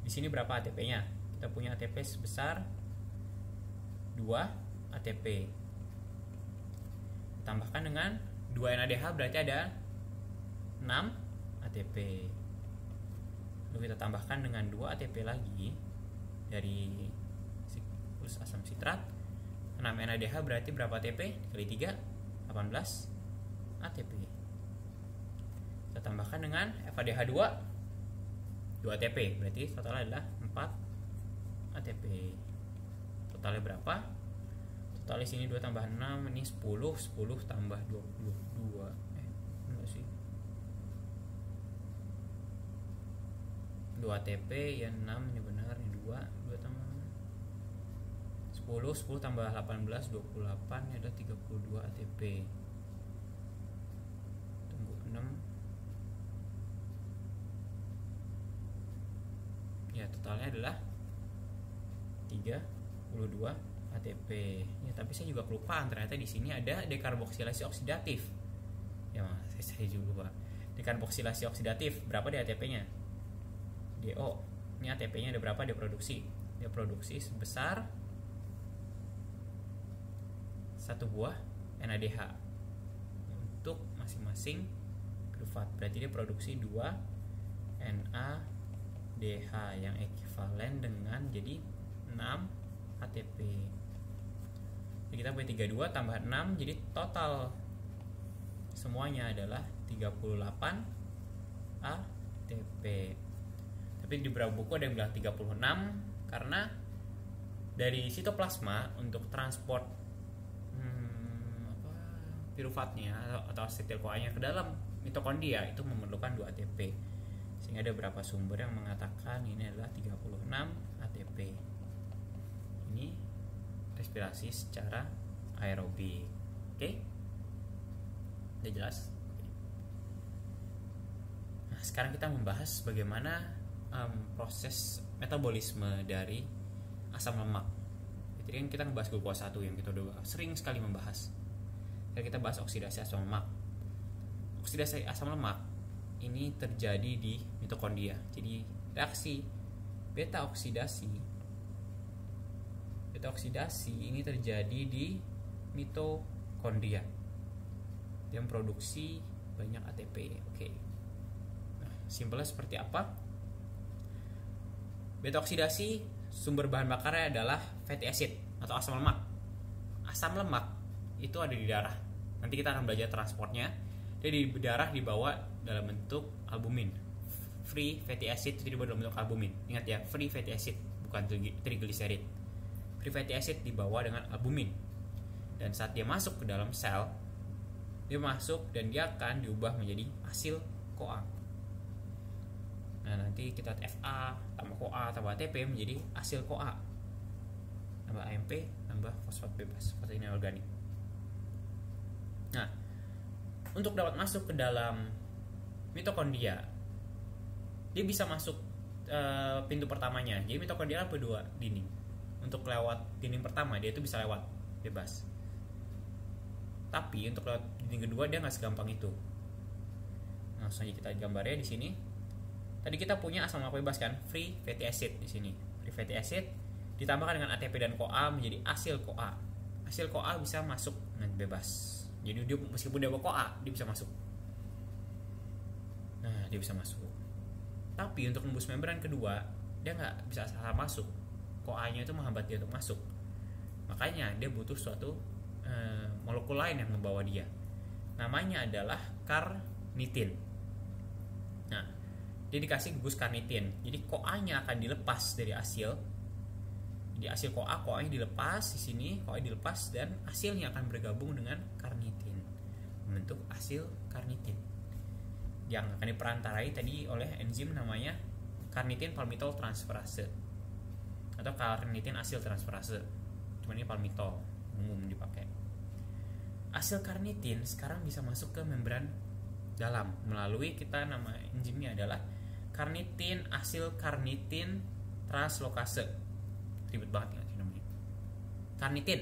Di sini berapa ATP-nya? Kita punya ATP sebesar 2 ATP. Tambahkan dengan 2 NADH berarti ada 6 ATP. Lalu kita tambahkan dengan 2 ATP lagi dari siklus asam sitrat. 6 NADH berarti berapa ATP? Kali 3 18 ATP. Kita tambahkan dengan FADH2 2 ATP, berarti totalnya adalah 4 ATP. Totalnya berapa? Totalnya sini 2 tambah 6, ini 10 tambah 22. Enggak sih. 2 ATP ya 6, ini benar, ini 2 tambah 10 tambah 18 28, ini ada 32 ATP. Tunggu 6. Ya, totalnya adalah 32 ATP. Ya, tapi saya juga kelupaan ternyata di sini ada dekarboksilasi oksidatif. Ya, saya juga lupa. Dekarboksilasi oksidatif berapa deh ATP-nya? DO. Ini ATP-nya ada berapa? Dia produksi sebesar 1 buah NADH untuk masing-masing pirufat. Berarti dia produksi 2 NADH yang ekivalen dengan jadi 6 ATP. Jadi kita punya 32 tambah 6, jadi total semuanya adalah 38 ATP. Tapi di beberapa buku ada yang bilang 36 karena dari sitoplasma untuk transport piruvatnya atau asetil CoA-nya ke dalam mitokondria itu memerlukan 2 ATP. Sehingga ada beberapa sumber yang mengatakan ini adalah 36 ATP. Ini respirasi secara aerobik. Oke? Udah jelas? Nah, sekarang kita membahas bagaimana proses metabolisme dari asam lemak. Jadi kan kita ngebahas glukosa 1 yang kita udah sering sekali membahas. Sekarang kita bahas oksidasi asam lemak. Oksidasi asam lemak ini terjadi di mitokondria. Jadi reaksi beta oksidasi ini terjadi di mitokondria yang produksi banyak ATP. Oke. Nah, simpelnya seperti apa? Beta oksidasi sumber bahan bakarnya adalah fatty acid atau asam lemak. Asam lemak itu ada di darah. Nanti kita akan belajar transportnya. Dia di darah dibawa dalam bentuk albumin. Free fatty acid itu dibawa dalam bentuk albumin. Ingat ya, free fatty acid bukan triglycerid. Free fatty acid dibawa dengan albumin. Dan saat dia masuk ke dalam sel, dia masuk dan dia akan diubah menjadi asil CoA. Nah, nanti kita Fa tambah CoA tambah ATP menjadi asil CoA. Tambah AMP tambah fosfat bebas, fosfat inorganik. Nah, untuk dapat masuk ke dalam mitokondria, dia bisa masuk pintu pertamanya. Jadi mitokondria apa 2 dinding. Untuk lewat dinding pertama dia itu bisa lewat bebas. Tapi untuk lewat dinding kedua dia nggak segampang itu. Langsung aja kita gambarnya di sini. Tadi kita punya asam lemak bebas kan, free fatty acid di sini. Free fatty acid ditambahkan dengan ATP dan CoA menjadi asil CoA. Asil CoA bisa masuk dengan bebas. Jadi dia meskipun dia bawa CoA, dia bisa masuk. Nah, dia bisa masuk. Tapi untuk nembus membran kedua, dia nggak bisa asal masuk. CoA-nya itu menghambat dia untuk masuk. Makanya dia butuh suatu molekul lain yang membawa dia. Namanya adalah karnitin. Nah, dia dikasih gugus karnitin. Jadi CoA-nya akan dilepas dari asil. Jadi asil CoA-nya dilepas di sini, CoA dilepas dan asilnya akan bergabung dengan karnitin membentuk asil karnitin yang akan diperantarai tadi oleh enzim namanya karnitin palmitol transferase atau karnitin asil transferase. Cuma ini palmitol umum dipakai. Asil karnitin sekarang bisa masuk ke membran dalam melalui kita nama enzimnya adalah karnitin asil karnitin translokase. Ribet banget ya namanya. Karnitin.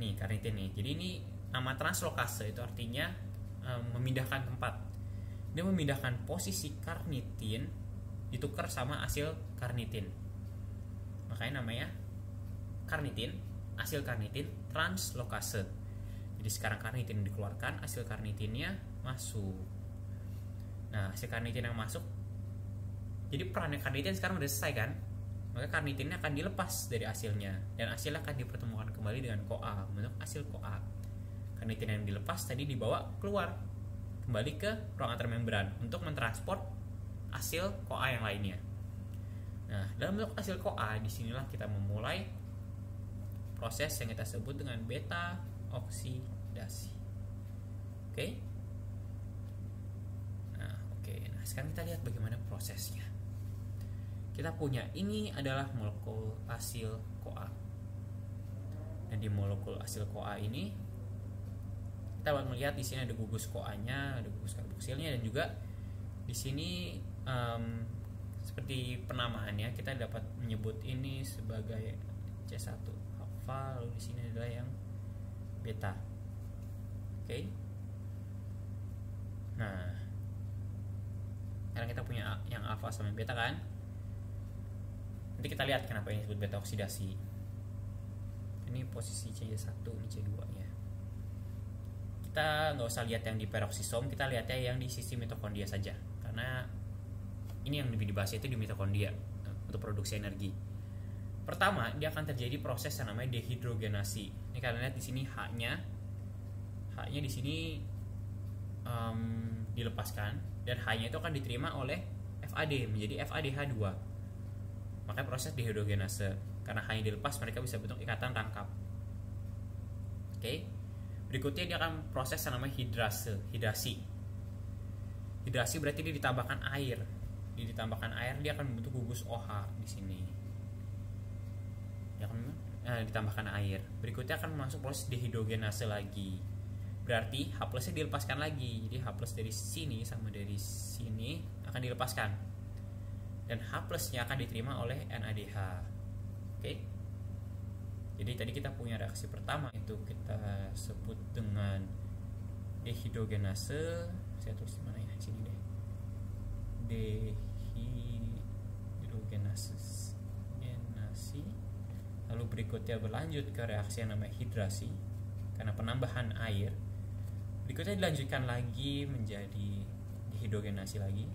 Nih, karnitin nih. Jadi ini nama translokase itu artinya memindahkan tempat. Dia memindahkan posisi karnitin ditukar sama asil karnitin. Makanya namanya karnitin, asil karnitin translokase. Jadi sekarang karnitin dikeluarkan, asil karnitinnya masuk. Nah, asil karnitin yang masuk, jadi perannya karnitin sekarang udah selesai kan? Maka karnitinnya akan dilepas dari asilnya dan asilnya akan dipertemukan kembali dengan CoA membentuk asil CoA. Karnitin yang dilepas tadi dibawa keluar kembali ke ruang antar membran untuk mentransport asil CoA yang lainnya. Nah, dalam bentuk asil CoA disinilah kita memulai proses yang kita sebut dengan beta oksidasi. Oke? Nah, sekarang kita lihat bagaimana prosesnya. Kita punya ini adalah molekul asil CoA. Dan di molekul asil CoA ini kita dapat melihat di sini ada gugus CoA-nya, ada gugus karboksilnya dan juga di sini seperti penamaannya kita dapat menyebut ini sebagai C1 alfa, lalu di sini adalah yang beta. Oke. Nah, Karena kita punya yang alfa sama yang beta kan. Nanti kita lihat kenapa ini disebut beta oksidasi. Ini posisi C1, ini C2 ya. Kita nggak usah lihat yang di peroksisom, kita lihatnya yang di sisi mitokondria saja. Karena ini yang lebih dibahas itu di mitokondria untuk produksi energi. Pertama, dia akan terjadi proses yang namanya dehidrogenasi. Ini kalian lihat di sini H-nya di sini dilepaskan dan H-nya itu akan diterima oleh FAD menjadi FADH2. Makanya proses dehidrogenase. Karena H-nya dilepas, mereka bisa bentuk ikatan rangkap. Oke. Berikutnya dia akan proses yang namanya hidrasi. Hidrasi berarti dia ditambahkan air. Dia akan membentuk gugus OH di sini. Dia akan ditambahkan air. Berikutnya akan masuk proses dehidrogenase lagi. Berarti H plusnya dilepaskan lagi. Jadi H plus dari sini sama dari sini akan dilepaskan. Dan H plusnya akan diterima oleh NADH. Oke. Jadi tadi kita punya reaksi pertama itu kita sebut dengan dehidrogenase. Saya tulis di mana ya? Sini deh. Dehidrogenase. Lalu berikutnya berlanjut ke reaksi yang namanya hidrasi karena penambahan air. Berikutnya dilanjutkan lagi menjadi dehidrogenasi lagi.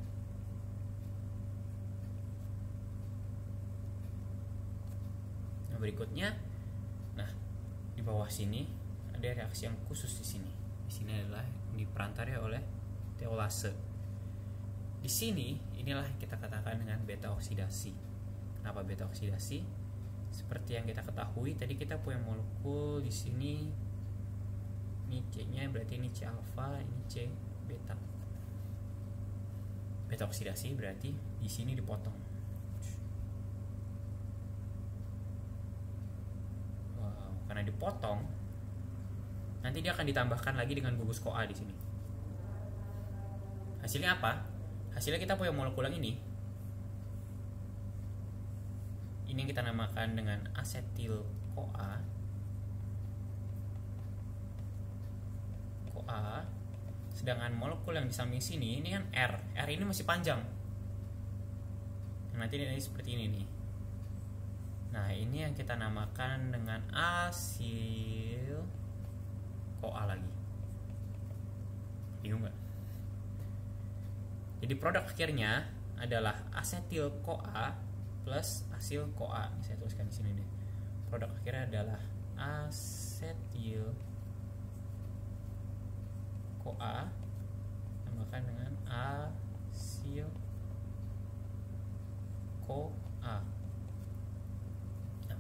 Nah, berikutnya di bawah sini ada reaksi yang khusus di sini. Di sini adalah diperantarai oleh teolase. Di sini inilah kita katakan dengan beta oksidasi. Kenapa beta oksidasi? Seperti yang kita ketahui tadi kita punya molekul di sini. Ini C-nya berarti ini C alfa, ini C beta. Beta oksidasi berarti di sini dipotong. Karena dipotong, nanti dia akan ditambahkan lagi dengan gugus CoA di sini. Hasilnya apa? Hasilnya kita punya molekul yang ini. Ini yang kita namakan dengan asetil CoA. Sedangkan molekul yang di samping sini ini kan R. R ini masih panjang. Nanti ini seperti ini nih. Nah, ini yang kita namakan dengan asil CoA lagi. Bingung nggak? Jadi produk akhirnya adalah asetil CoA plus asil CoA. Saya tuliskan di sini deh. Produk akhirnya adalah asetil CoA tambahkan dengan asil CoA.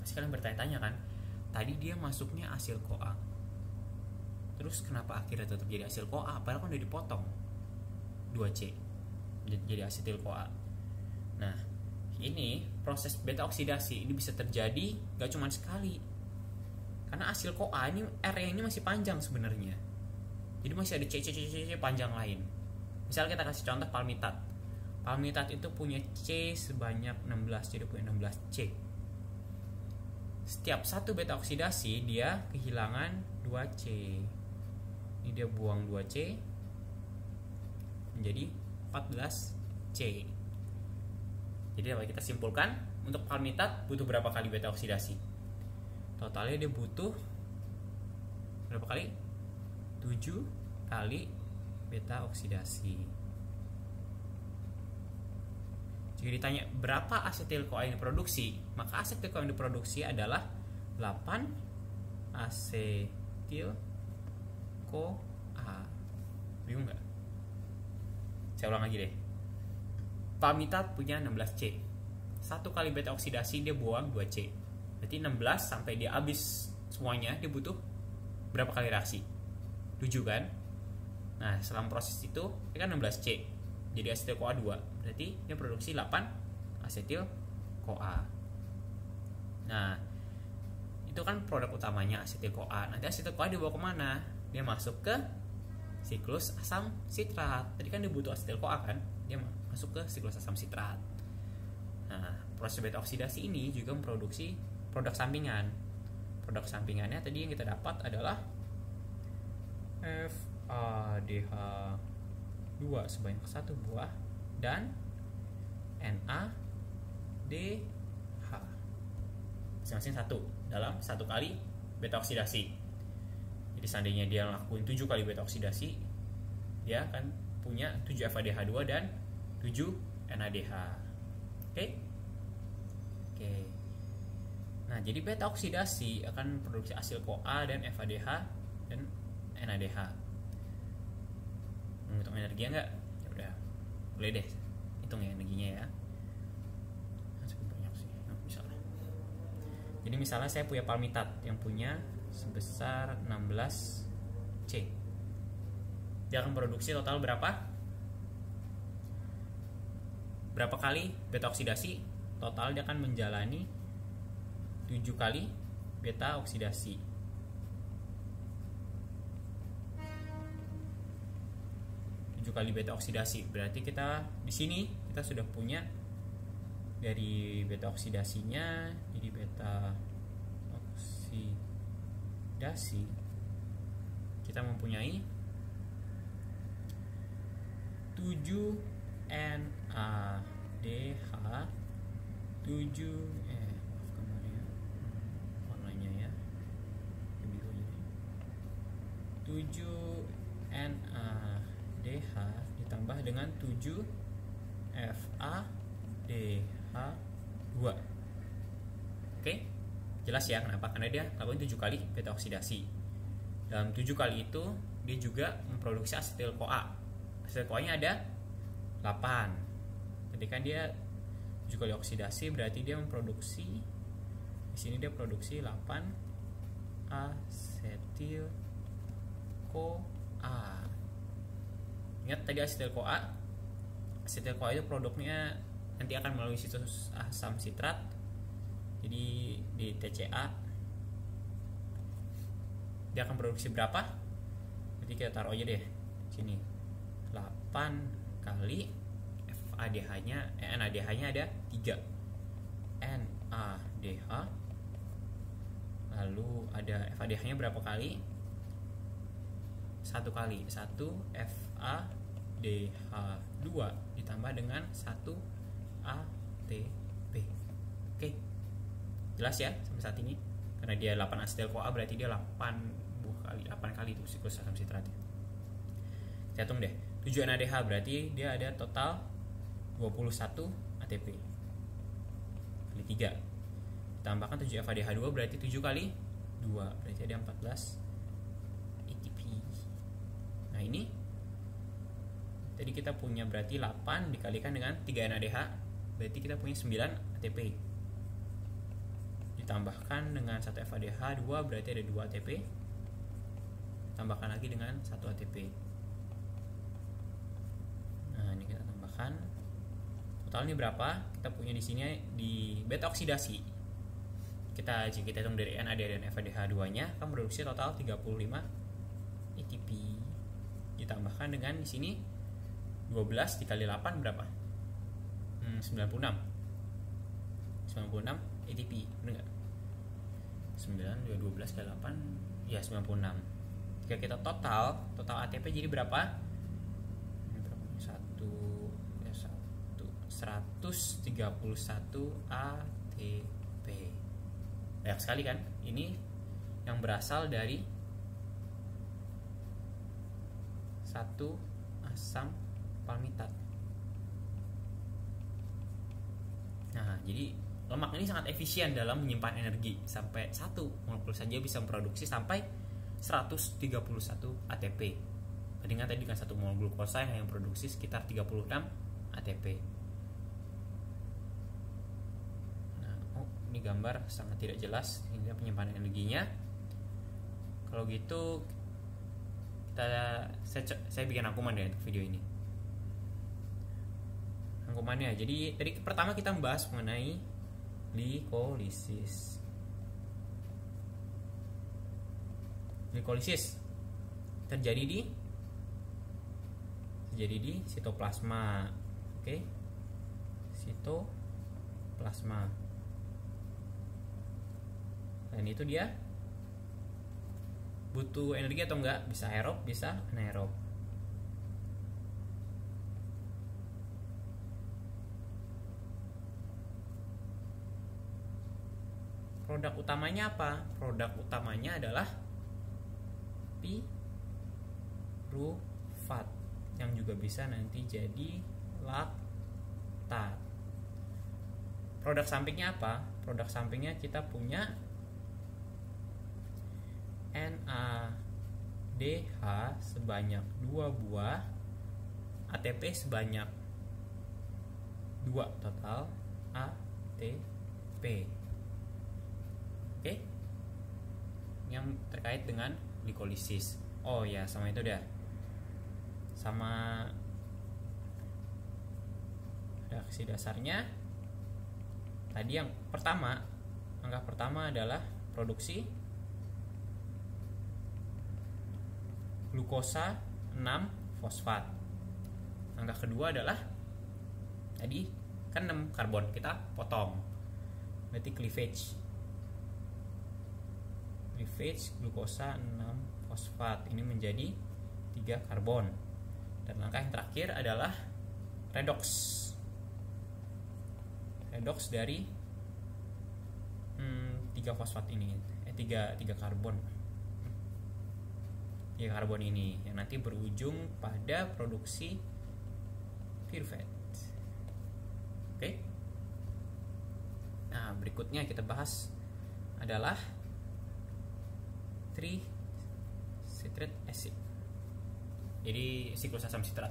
Pasti kalian bertanya-tanya kan, tadi dia masuknya asil CoA, terus kenapa akhirnya tetap jadi asil CoA? Padahal kan udah dipotong 2C jadi asetil CoA. Nah, ini proses beta oksidasi ini bisa terjadi gak cuma sekali, karena asil CoA ini R ini masih panjang sebenarnya, jadi masih ada C panjang lain. Misal kita kasih contoh palmitat. Palmitat itu punya C sebanyak 16, jadi punya 16 C. Setiap satu beta oksidasi dia kehilangan 2C. Ini dia buang 2C menjadi 14C. Jadi dapat kita simpulkan untuk palmitat butuh berapa kali beta oksidasi? Totalnya dia butuh berapa kali? 7 kali beta oksidasi. Jika ditanya berapa asetil CoA yang diproduksi, maka asetil CoA yang diproduksi adalah 8 asetil CoA. Bingung nggak? Saya ulang lagi deh. Palmitat punya 16C. Satu kali beta oksidasi dia buang 2C. Berarti 16 sampai dia habis semuanya dia butuh berapa kali reaksi? 7 kan? Nah, selama proses itu dia kan 16C. Jadi asetil CoA 2. Berarti dia produksi 8 asetil CoA. Nah, itu kan produk utamanya asetil CoA. Nanti asetil CoA dibawa kemana? Dia masuk ke siklus asam sitrat. Tadi kan dia butuh asetil CoA kan? Dia masuk ke siklus asam sitrat. Nah, proses beta oksidasi ini juga memproduksi produk sampingan. Produk sampingannya tadi yang kita dapat adalah FADH2 sebanyak 1 buah dan NADH masing-masing 1 dalam 1 kali beta oksidasi. Jadi seandainya dia lakuin 7 kali beta oksidasi, dia akan punya 7 FADH2 dan 7 NADH. Oke? Nah, jadi beta oksidasi akan produksi asil CoA dan FADH dan NADH. Menghitung energi enggak? Ya udah. Boleh deh. Hitung ya energinya ya. Banyak sih. Misalnya. Jadi misalnya saya punya palmitat yang punya sebesar 16 C. Dia akan produksi total berapa? Berapa kali beta oksidasi? Total dia akan menjalani 7 kali beta oksidasi. 7 kali beta oksidasi. Berarti kita di sini kita sudah punya dari beta oksidasinya, jadi beta oksidasi kita mempunyai 7 NADH 7 warnanya ya 7 NADH ditambah dengan 7 FADH2. Oke, jelas ya kenapa? Karena dia lakukan 7 kali beta oksidasi. Dalam 7 kali itu dia juga memproduksi asetil CoA. Asetil CoA-nya ada 8. Ketika dia 7 kali oksidasi berarti dia memproduksi, di sini dia produksi 8 asetil CoA. Ingat tadi asetil CoA. Asetil CoA itu produknya nanti akan melalui situs asam sitrat. Jadi di TCA dia akan produksi berapa? Jadi kita taruh aja deh sini 8 kali FADH-nya, NADH-nya ada 3 NADH, lalu ada FADH-nya berapa kali? 1 kali 1 FADH2 ditambah dengan 1 ATP. Oke, jelas ya sampai saat ini? Karena dia 8 asetil CoA berarti dia 8 kali itu siklus asam sitratnya. Kita hitung deh. 7 NADH berarti dia ada total 21 ATP kali 3. Ditambahkan 7 FADH2 berarti 7 kali 2 berarti ada 14 ATP. Nah, ini tadi kita punya berarti 8 dikalikan dengan 3 NADH berarti kita punya 9 ATP. Ditambahkan dengan 1 FADH2 berarti ada 2 ATP. Tambahkan lagi dengan 1 ATP. Nah, ini kita tambahkan. Totalnya berapa? Kita punya di sini di beta oksidasi. Jika kita hitung dari NADH dan FADH2-nya akan produksi total 35 ATP. Ditambahkan dengan di sini 12 dikali 8 berapa? 96 ATP, benar nggak? 9 12 kali 8 ya 96. Jika kita total ATP jadi berapa? 131 ATP. Banyak sekali kan? Ini yang berasal dari satu asam palmitat. Nah, jadi lemak ini sangat efisien dalam menyimpan energi. Sampai 1 molekul saja bisa memproduksi sampai 131 ATP. Bandingkan tadi dengan 1 mol glukosa yang produksi sekitar 36 ATP. Nah, ini gambar sangat tidak jelas hingga penyimpanan energinya. Kalau gitu saya bikin rangkuman deh untuk video ini. Rangkumannya. Jadi tadi pertama kita membahas mengenai glikolisis. Glikolisis terjadi di sitoplasma. Oke. Sitoplasma. Dan itu dia butuh energi atau enggak? Bisa aerob, bisa anaerob. produk utamanya apa? Produk utamanya adalah pirufat yang juga bisa nanti jadi laktat. Produk sampingnya apa? Produk sampingnya kita punya NADH sebanyak 2 buah, ATP sebanyak 2 total ATP. Oke? Yang terkait dengan glikolisis. Oh ya, sama itu dah. Sama reaksi dasarnya. Tadi yang pertama, angka pertama adalah produksi glukosa 6 fosfat. Angka kedua adalah tadi kan 6 karbon, kita potong. Berarti cleavage glukosa 6 fosfat ini menjadi 3 karbon. Dan langkah yang terakhir adalah redox dari 3 fosfat ini, 3 karbon. 3 karbon ini yang nanti berujung pada produksi piruvate. Oke. Nah, berikutnya kita bahas adalah tricitric acid. Jadi siklus asam sitrat.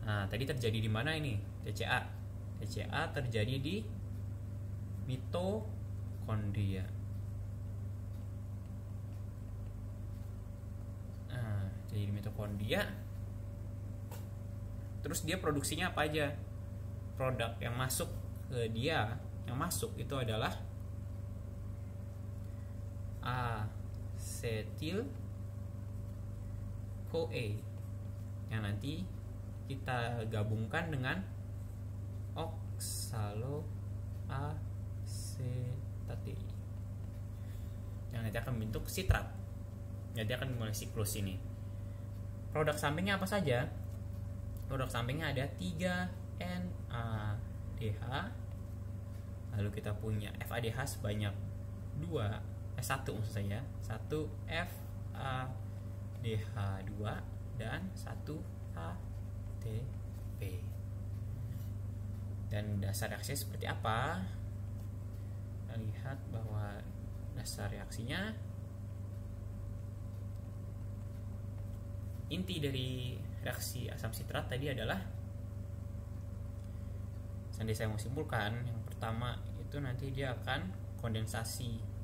Nah, tadi terjadi di mana ini? TCA terjadi di mitokondria. Nah, jadi di mitokondria. Terus dia produksinya apa aja? Produk yang masuk ke dia, yang masuk itu adalah asetil CoA yang nanti kita gabungkan dengan oksaloasetate yang nanti akan membentuk sitrat. Jadi akan dimulai siklus ini. Produk sampingnya apa saja? Produk sampingnya ada 3 NADH. Lalu kita punya FADH sebanyak 1 maksud saya, 1 FADH2 dan 1 ATP. Dan dasar reaksi seperti apa? Kita lihat bahwa dasar reaksinya, inti dari reaksi asam sitrat tadi adalah, nanti saya mau simpulkan, yang pertama itu nanti dia akan kondensasi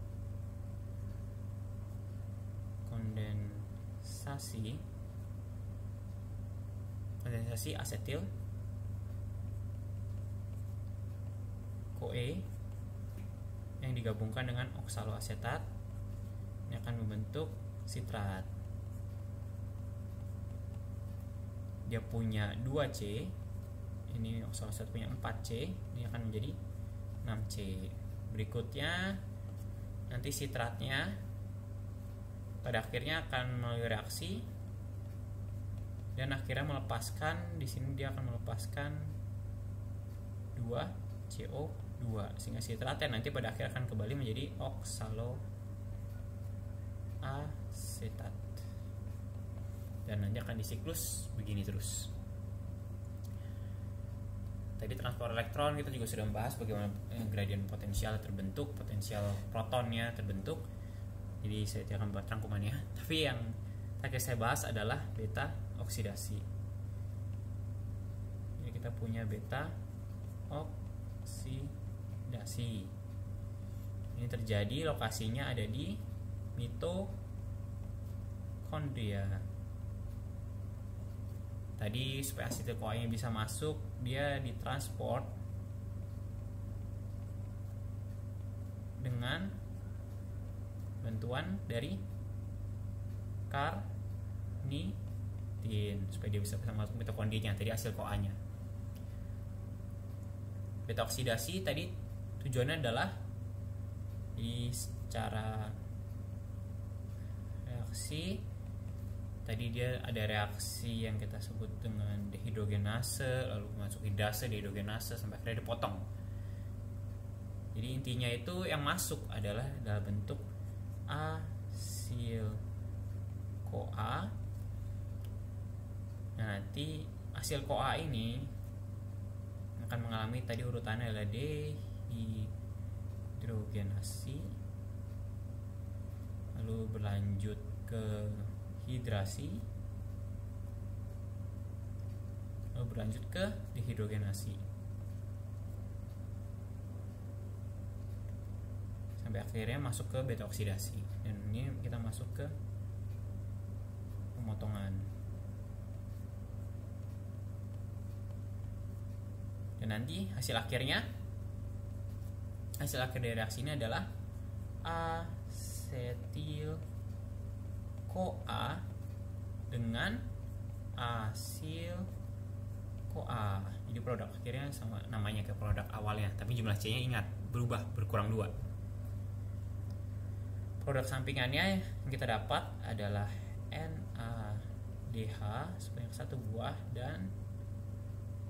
asetil CoA yang digabungkan dengan oksaloasetat yang akan membentuk sitrat. Dia punya 2C, ini oksaloasetat punya 4C, ini akan menjadi 6C. Berikutnya nanti sitratnya pada akhirnya akan melalui reaksi dan akhirnya melepaskan, di sini dia akan melepaskan 2CO2 sehingga sitratnya nanti pada akhirnya akan kembali menjadi oksaloasetat dan nanti akan disiklus begini terus. Tadi transport elektron kita juga sudah membahas bagaimana gradien potensial terbentuk, potensial protonnya terbentuk. Jadi saya tidak akan buat rangkumannya. Tapi yang terakhir saya bahas adalah beta oksidasi. Jadi kita punya beta oksidasi. Ini terjadi, lokasinya ada di mitokondria. Tadi supaya asetil CoA-nya bisa masuk, dia ditransport dengan bantuan dari karnitin supaya dia bisa masuk mitokondrianya, tadi hasil CoA-nya. Beta oksidasi tadi tujuannya adalah secara reaksi. Tadi dia ada reaksi yang kita sebut dengan dehidrogenase, lalu masuk hidrase, dehidrogenase sampai akhirnya dipotong. Jadi intinya itu yang masuk adalah dalam bentuk asil CoA. Nah, nanti hasil CoA ini akan mengalami, tadi urutannya adalah dehidrogenasi, lalu berlanjut ke hidrasi, lalu berlanjut ke dehidrogenasi, sampai akhirnya masuk ke beta oksidasi. Dan ini kita masuk ke pemotongan. Dan nanti hasil akhir dari reaksi ini adalah asetil CoA dengan asil CoA. Jadi produk akhirnya sama namanya kayak produk awalnya, tapi jumlah C-nya ingat berubah, berkurang 2. Produk sampingannya yang kita dapat adalah NaDH sebanyak 1 buah dan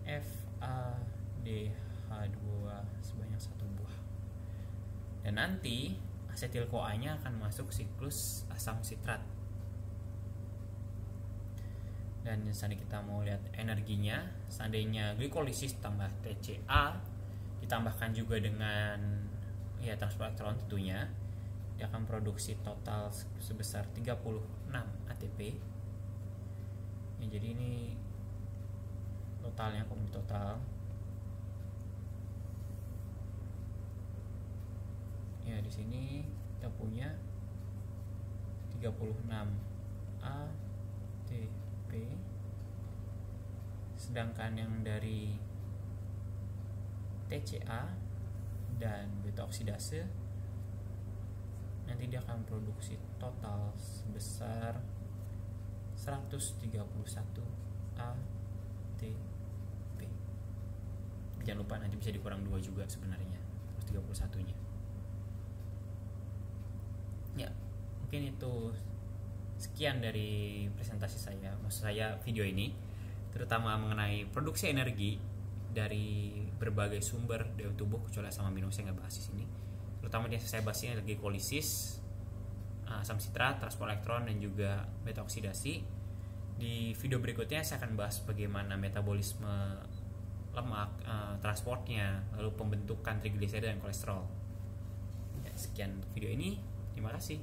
FaDH2 sebanyak 1 buah. Dan nanti asetil CoA-nya akan masuk siklus asam sitrat. Dan seandainya kita mau lihat energinya, seandainya glikolisis tambah TCA ditambahkan juga dengan transport elektron tentunya, dia akan produksi total sebesar 36 ATP. Jadi ini totalnya, komponen total. Di sini kita punya 36 ATP, sedangkan yang dari TCA dan beta oksidase nanti dia akan produksi total sebesar 131 ATP. Jangan lupa nanti bisa dikurang 2 juga sebenarnya 131 nya. Ya, mungkin itu sekian dari presentasi saya, maksud saya video ini, terutama mengenai produksi energi dari berbagai sumber dalam tubuh, kecuali asam amino saya nggak bahas di sini. Terutama yang saya bahas ini energi kolisis, asam sitrat, transport elektron, dan juga beta oksidasi. Di video berikutnya saya akan bahas bagaimana metabolisme lemak, transportnya, lalu pembentukan trigliserida dan kolesterol. Sekian video ini, terima kasih.